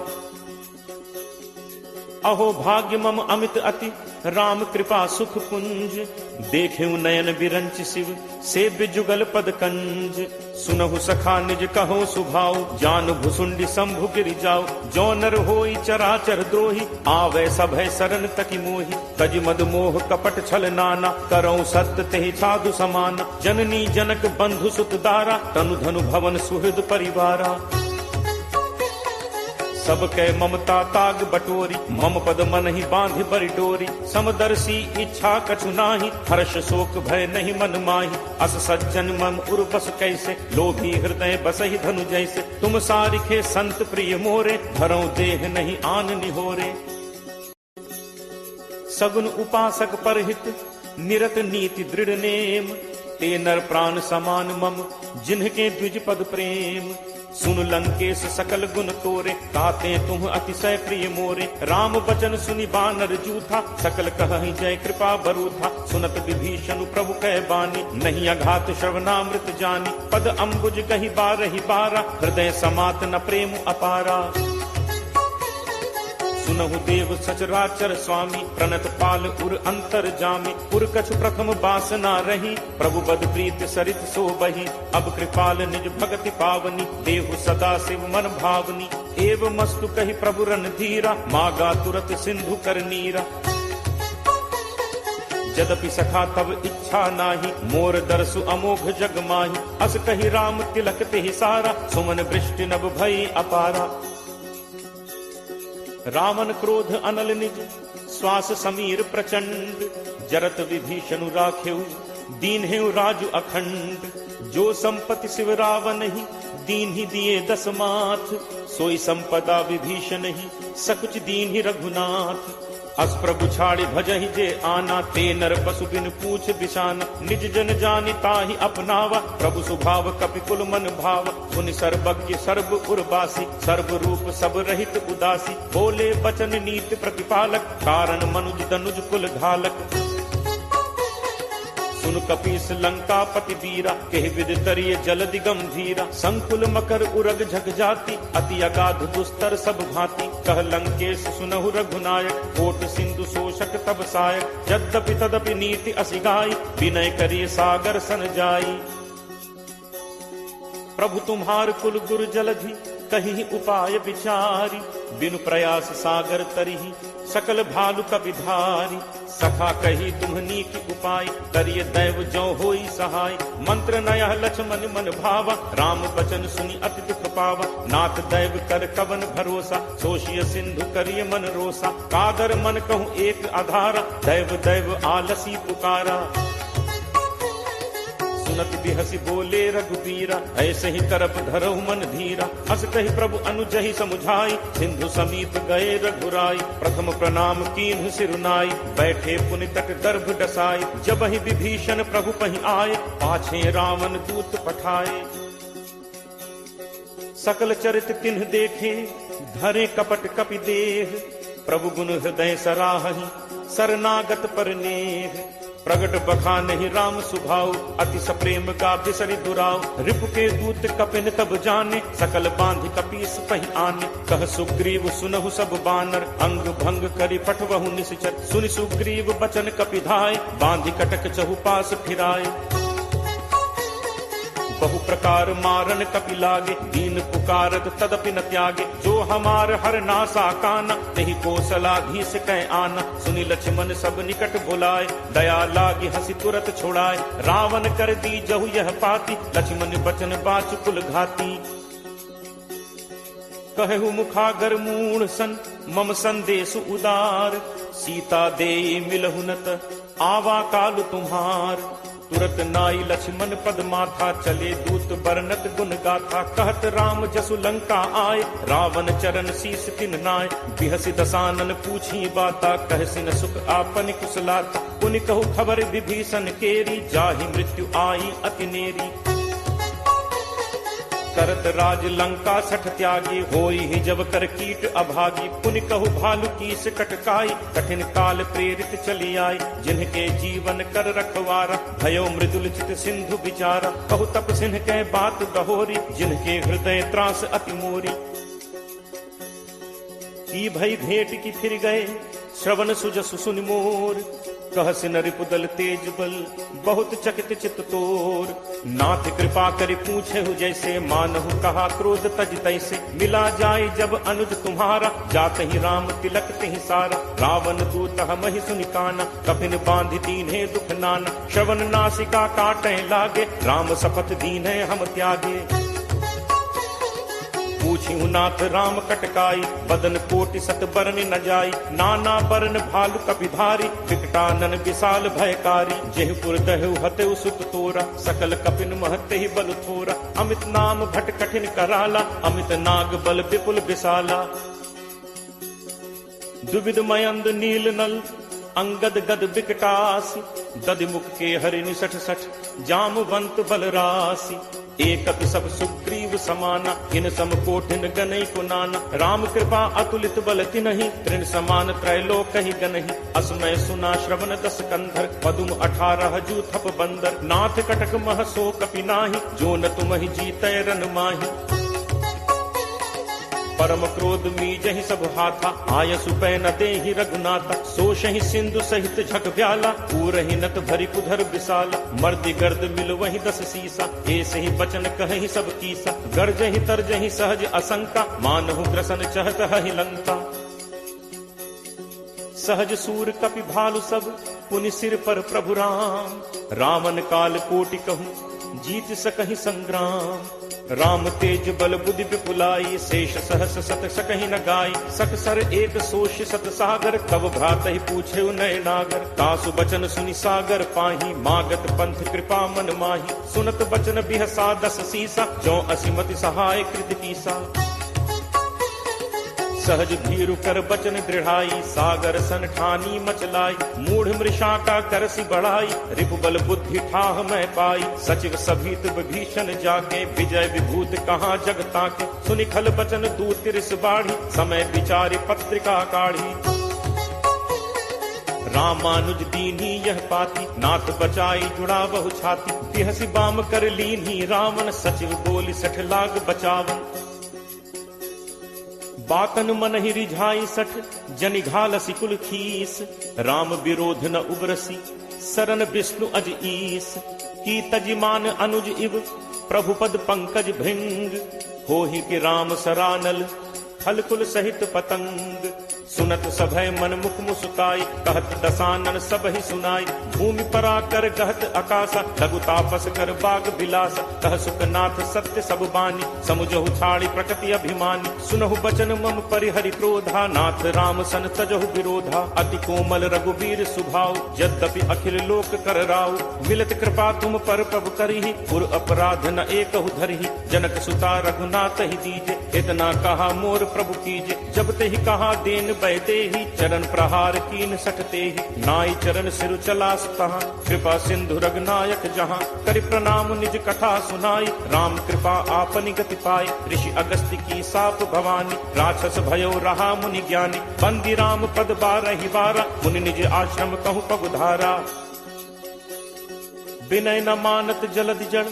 अहो भाग्य मम अमित अति, राम कृपा सुख पुंज। देखेऊ नयन बिरंच शिव, सेव्य जुगल पद कंज। सुनहु सखा निज कहो सुभाव, जान भुसुंडी शंभु गिरि जाओ। जो नर होई चराचर द्रोही, आवे सभय शरण तकी मोहि। तज मद मोह कपट छल नाना, करौ सत्य तेहि साधु समाना। जननी जनक बंधु सुत दारा, तनु धनु भवन सुहृद परिवारा। सबके ममता ताग बटोरी, मम पद मन ही बांध बरि डोरी। समदर्शी इच्छा कछु नाही, हर्ष शोक भय नहीं मन माही। अस सज्जन मम उर बस कैसे, लोभी हृदय बसहि धनु जैसे। तुम सारिखे संत प्रिय मोरे, धरौ देह नहीं आन निहोरे। सगुन उपासक परहित, निरत नीति दृढ़ नेम। ते नर प्राण समान मम, जिन्हके द्विज पद प्रेम। सुन लंकेश सकल गुण तोरे, ताते तुम अतिशय प्रिय मोरे। राम बचन सुनि बानर जूथा, सकल कहहि जय कृपा बरूथा। सुनत विभीषण प्रभु कह बानी, नहीं अघात श्रवणामृत जानी। पद अम्बुज कहि बारहि बारा, हृदय समात न प्रेम अपारा। सुनहु देव सचराचर स्वामी, प्रणत पाल उर अंतर जामी। पुर कछु प्रथम बासना रही, प्रभु बद प्रीत सरित सो बही। अब कृपाल निज भगति पावनी, देहु सदा शिव मन भावनी। एव मस्तु कही प्रभु रणधीरा, मागा तुरत सिंधु कर नीरा। यद्यपि सखा तब इच्छा नाही, मोर दरसु अमोघ जग माही। अस कही राम तिलक तेहि सारा, सुमन वृष्टि नभ भई अपारा। रावण क्रोध अनल निज, श्वास समीर प्रचंड। जरत विभीषण राखेउ, दीन हेउ राजु अखंड। जो संपत्ति शिव रावण ही, दीन ही दिए दस माथ। सोई संपदा विभीषण ही, सकुच दीन ही रघुनाथ। अस प्रभु छाड़ी भजहि जे आना, ते नर पशु बिन पूछ बिसाना। निज जन जानि ताहि अपनावा, प्रभु स्वभाव कपि कुल मन भाव। पुनि सर्वज्ञ सर्व उर्वासी, सर्व रूप सब रहित उदासी। बोले बचन नीति प्रतिपालक, कारण मनुज तनुज कुल घालक। सुन कपीस लंका पति वीरा, केहि विद तरिय जलदि गंभीरा। संकुल मकर उरग झग जाति, अति अगाध दुस्तर सब भांति। कह लंकेश सुनहु रघुनायक, कोट सिंधु शोषक तब सायक। यद्यपि तदपि नीति असि गाई, विनय करिय सागर सन जाई। प्रभु तुम्हार कुल गुरु जलधि, कहीं उपाय विचारी। बिनु प्रयास सागर तरिहि, सकल भालु कपिधारी। सखा कही तुम्हनी की उपाय, करिय दैव जो होई सहाय। मंत्र नयः लक्ष्मण मन भावा, राम बचन सुनि अति दुख पावा। नाथ दैव कर कवन भरोसा, सोशिय सिंधु करिय मन रोसा। कादर मन कहूँ एक आधारा, दैव दैव आलसी पुकारा। सुनत बिहसी बोले रघुबीरा, ऐसे ही करप धरहु मन धीरा। अस कही प्रभु अनुजहि समुझाई, सिंधु समीप गए रघुराई। प्रथम प्रणाम कीन्हु सिरुनाई, बैठे पुनि तट गर्भ डसाई। जब ही विभीषण प्रभु पहि आए, पाछे रावण दूत पठाए। सकल चरित तिन्ह देखे, धरे कपट कपि देह। प्रभु गुण हृदय सराहहि, शरणागत पर नेह। प्रगट बखानहि राम सुभाऊ, अति सप्रेम का बिसरि दुराऊ। रिपु के दूत कपिन तब जाने, सकल बांधि कपीस पहि आने। कह सुग्रीव सुनहु सब बानर, अंग भंग करि पठवहु निश्चर। सुनि सुग्रीव बचन कपिधाय, बांधि कटक चहुपास फिराए। बहु प्रकार मारन कपि लागे, दीन पुकारत तदपि न त्यागे। जो हमार हर नासा काना, तेहि कौशलाधीश कह आना। सुनि लक्ष्मण सब निकट बुलाए, दया लागी हंसी तुरत छुड़ाए। रावण कर दी जहु यह पाती, लक्ष्मण बचन बाचु कुल घाती। कहु मुखागर मूढ़ सन, मम संदेश उदार। सीता देई मिलहु नत, आवा काल तुम्हार। तुरत नाई लक्ष्मण पद माथा, चले दूत बरनत गुण गाथा। कहत राम जसु लंका आए, रावण चरण शीस तिन नाय। बिहसि दसानन पूछी बाता, कहसिन सुख आपन कुशलाता। पुनि कहु खबर विभीषण केरी, जाहि मृत्यु आई अति नेरी। करत राज लंका सठ त्यागी, होई ही जब कर कीट अभागी। पुनि कहु भालु कीस कटकाई, कठिन काल प्रेरित चली आई। जिनके जीवन कर रखवारा, भयो मृदुल चित सिंधु विचारा। कहु तप सिंह के बात गहोरी, जिनके हृदय त्रास अति मोरी। की भई भेंट की फिर गए, श्रवण सुजसु सुनि मोर। कहसिन रिपुदल तेज बल, बहुत चकित चित तोर। नाथ कृपा करि पूछेहु जैसे, मानहु कहा क्रोध तज तैसे। मिला जाय जब अनुज तुम्हारा, जात ही राम तिलक तिहि सारा। रावण दूत हमहि सुनि काना, कपिन बांधि दीन्हे दुख नाना। श्रवण नासिका काटै लागे, राम शपथ दीन्हे हम त्यागे। पूछिहु नाथ राम कटकाई, बदन कोटि सत बरन न जाई। नाना बरन भालु कपिधारी, विकटानन विशाल भयकारी। जेहपुर दहु हतेउ सुत तोरा, सकल कपिन महते ही बल थोरा। अमित नाम भट कठिन कराला, अमित नाग बल विपुल विशाला। दुविध मयंद नील नल, अंगद गद विकटासी। दधिमुख के हरि निसठ सठ, जामवंत बलरासी। एकत सब सुग्रीव समाना, इन सम कोठिन गनई को नाना। राम कृपा अतुलित बल तिनहि, तृण समान त्रैलोक ही गनहि। असमय सुना श्रवण दस कंधर, पदुम 18 जू थप बंदर। नाथ कटक मह सो कपि नाही, जो न तुमहि जीतै रन माही। परम क्रोध मीजहि सब हाथा, आयसु पै न देहि रघुनाथा। सोषहि सिंधु सहित झक ब्याला, पूरहि नत भरी कुधर विशाला। मर्दि गर्द मिल वही 10 सीसा, ऐसे ही बचन कहि सब कीसा। गर्जहि तरजहि सहज असंका, मानहु ग्रसन चहत हहि लंका। सहज सूर कपि भालु सब, पुनि सिर पर प्रभु राम। रामन काल कोटि कहूँ, जीत सकहि संग्राम। राम तेज बल बुद्धि विपुलाई, शेष सहस सत सकहि न गाय। सकसर एक सोष सत सागर, कब भ्रातहि पूछे नय नागर। तासु बचन सुनि सागर पाही, मागत पंथ कृपा मन माही। सुनत बचन बिहसा 10 सीसा, जो असिमति सहाय कृत कीसा। सहज भीरु कर बचन दृढ़ाई, सागर सन ठानी मचलाई। मूढ़ मृषा का करसी बढ़ाई, रिपु बल बुद्धि ठाह मैं पाई। सचिव सभीत विभीषण जाके, विजय विभूत कहाँ जग ताके। सुनि खल बचन दूत तिरस बाढ़ी, समय विचारि पत्रिका काढ़ी। रामानुज दीन्ही यह पाती, नाथ बचाई जुड़ा बहु छाती। बिहसी बाम कर लीन्ही रावण, सचिव बोली 60 लाख बचावन। बातन मन ही रिझाई 60, जनि घालसी कुल खीस। राम विरोध न उबरसी, सरन विष्णु अज ईस। की तजिमान अनुज इव, प्रभु पद पंकज भृंग। होहि कि राम सरानल, फल कुल सहित पतंग। सुनत सभय मन मुख मुस्काई, कहत दसानन सब ही सुनाई। भूमि परा कर कहत आकाशा, लघु तापस कर बाग बिलासा। कह सुखनाथ सत्य सब बानी, समुझहु छाड़ी प्रकृति अभिमानी। सुनहु बचन मम परिहरि क्रोधा, नाथ राम सन तजहु विरोधा। अति कोमल रघुवीर सुभाव, यद्यपि अखिल लोक कर राव। मिलत कृपा तुम पर प्रभु करिहि, पुर अपराध न एकहु धरिहि। जनक सुता रघुनाथ ही दीजे, इतना कहा मोर प्रभु कीजे। जब ते ही कहा देन बैते ही, चरण प्रहार कीन 60 तेहि। नाई चरण सिरु चलास तहाँ, कृपा सिंधु रघुनायक जहाँ। करि प्रणाम निज कथा सुनाई, राम कृपा आपनि गति पाई। ऋषि अगस्त्य की साप भवानी, राक्षस भयो रहा मुनि ज्ञानी। बंदी राम पद 12 बारा, मुनि निज आश्रम कहूँ पगुधारा। विनय न मानत जलद जड़,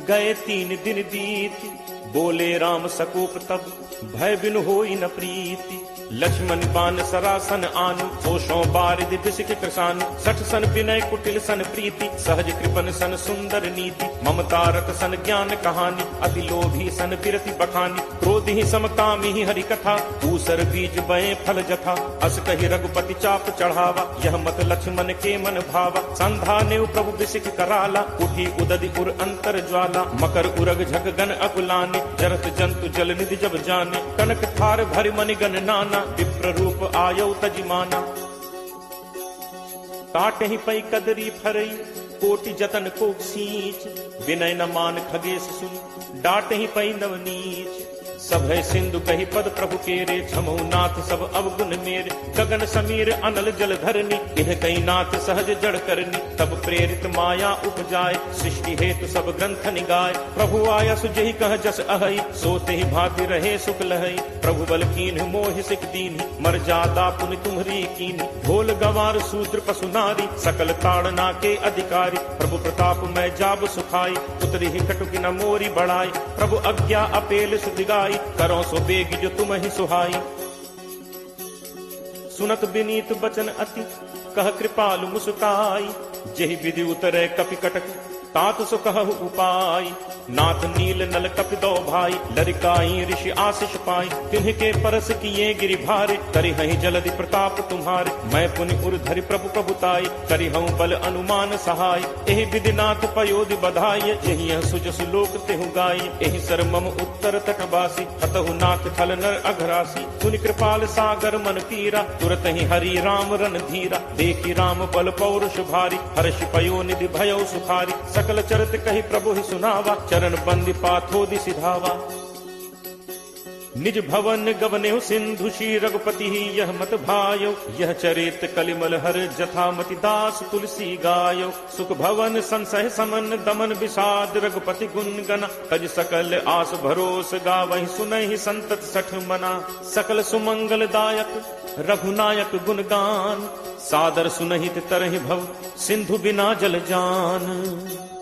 गए 3 दिन बीत। बोले राम सकोप तब, भय बिनु होई न प्रीति। लक्ष्मण बान सरासन आनु, सोषों बारिद बिसिक कृषानु। 60 सन विनय कुटिल सन प्रीति, सहज कृपन सन सुंदर नीति। ममता रत सन ज्ञान कहानी, अति लोभी सन बिरति बखानी। क्रोध ही समकामी ही हरि कथा, ऊसर बीज बये फल जथा। अस कहि रघुपति चाप चढ़ावा, यह मत लक्ष्मण के मन भावा। संधा नेव प्रभु बिसिक कराला, उठी उदधि उर अंतर ज्वाला। मकर उरग झक गन अकुलाने, जरत जंतु जल निधि जब जाने। कनक थार भरि मनि गण नाना, विप्र रूप आयौ तजिमाना। काटहि पै कदरी फरई, कोटि जतन को सींच। विनय न मान खगेश सुन, डांटहि पै नवनीच। सभय सिंधु कहि पद प्रभु केरे, छमहु नाथ सब अवगुण मेरे। गगन समीर अनल जल धरनी, इह कई नाथ सहज जड़ करनी। तब प्रेरित माया उपजाए, सृष्टि हेतु सब ग्रंथ निगाय। प्रभु आया सुजहि कह जस अहई, सोते ही भांति रहे सुख लहई। प्रभु बल कीन्ह मोहि सिक दीन्हि, मर जादा पुनि तुम्हरी कीन्हि। ढोल गंवार शूद्र पशु नारी, सकल ताड़ना के अधिकारी। प्रभु प्रताप मैं जाब सुखाई, उतरी ही कटुकी न मोरी बढ़ाई। प्रभु आज्ञा अपेल सुदिगाई, करो सो बेग जो तुम ही सुहाई। सुनत विनीत बचन अति, कह कृपालु मुस्काई। जेहि विधि उतरे कपि कटक, तात सो कहु उपाय। नाथ नील नल कपि दो भाई, लरिकाई ऋषि आशीष पाई। तिन्ह के परस किए गिरि भारे, करिहहि जलधि प्रताप तुम्हारे। मैं पुनि उर धरि प्रभु प्रभुताई, करिहउँ बल अनुमान सहाय। एहि विधि नाथ पयोधि बधाई, यही सुजसु लोक तेहु गाई। एहि सर मम उत्तर तटवासी, हतहु नाथ खल नर अघरासी। पुनि कृपाल सागर मन पीरा, तुरत ही हरि राम रन धीरा। देखी राम बल पौरुष भारी, हर्ष पयोनिधि भयउ सुखारी। सकल चरित कहि प्रभु ही सुनावा, चरण बंदी पाथोदि सिधावा। निज भवन गवनेहु सिंधु श्री रघुपति ही यह मत भायो। यह चरित कलिमल हर जथामति दास तुलसी गायो। सुख भवन संसह समन दमन विषाद, रघुपति गुण गना। तज सकल आस भरोस गावहि, सुनहि संतत 60 मना। सकल सुमंगल दायक रघुनायक गुण गान, सादर सुनहित तरहि भव, सिंधु बिना जल जान।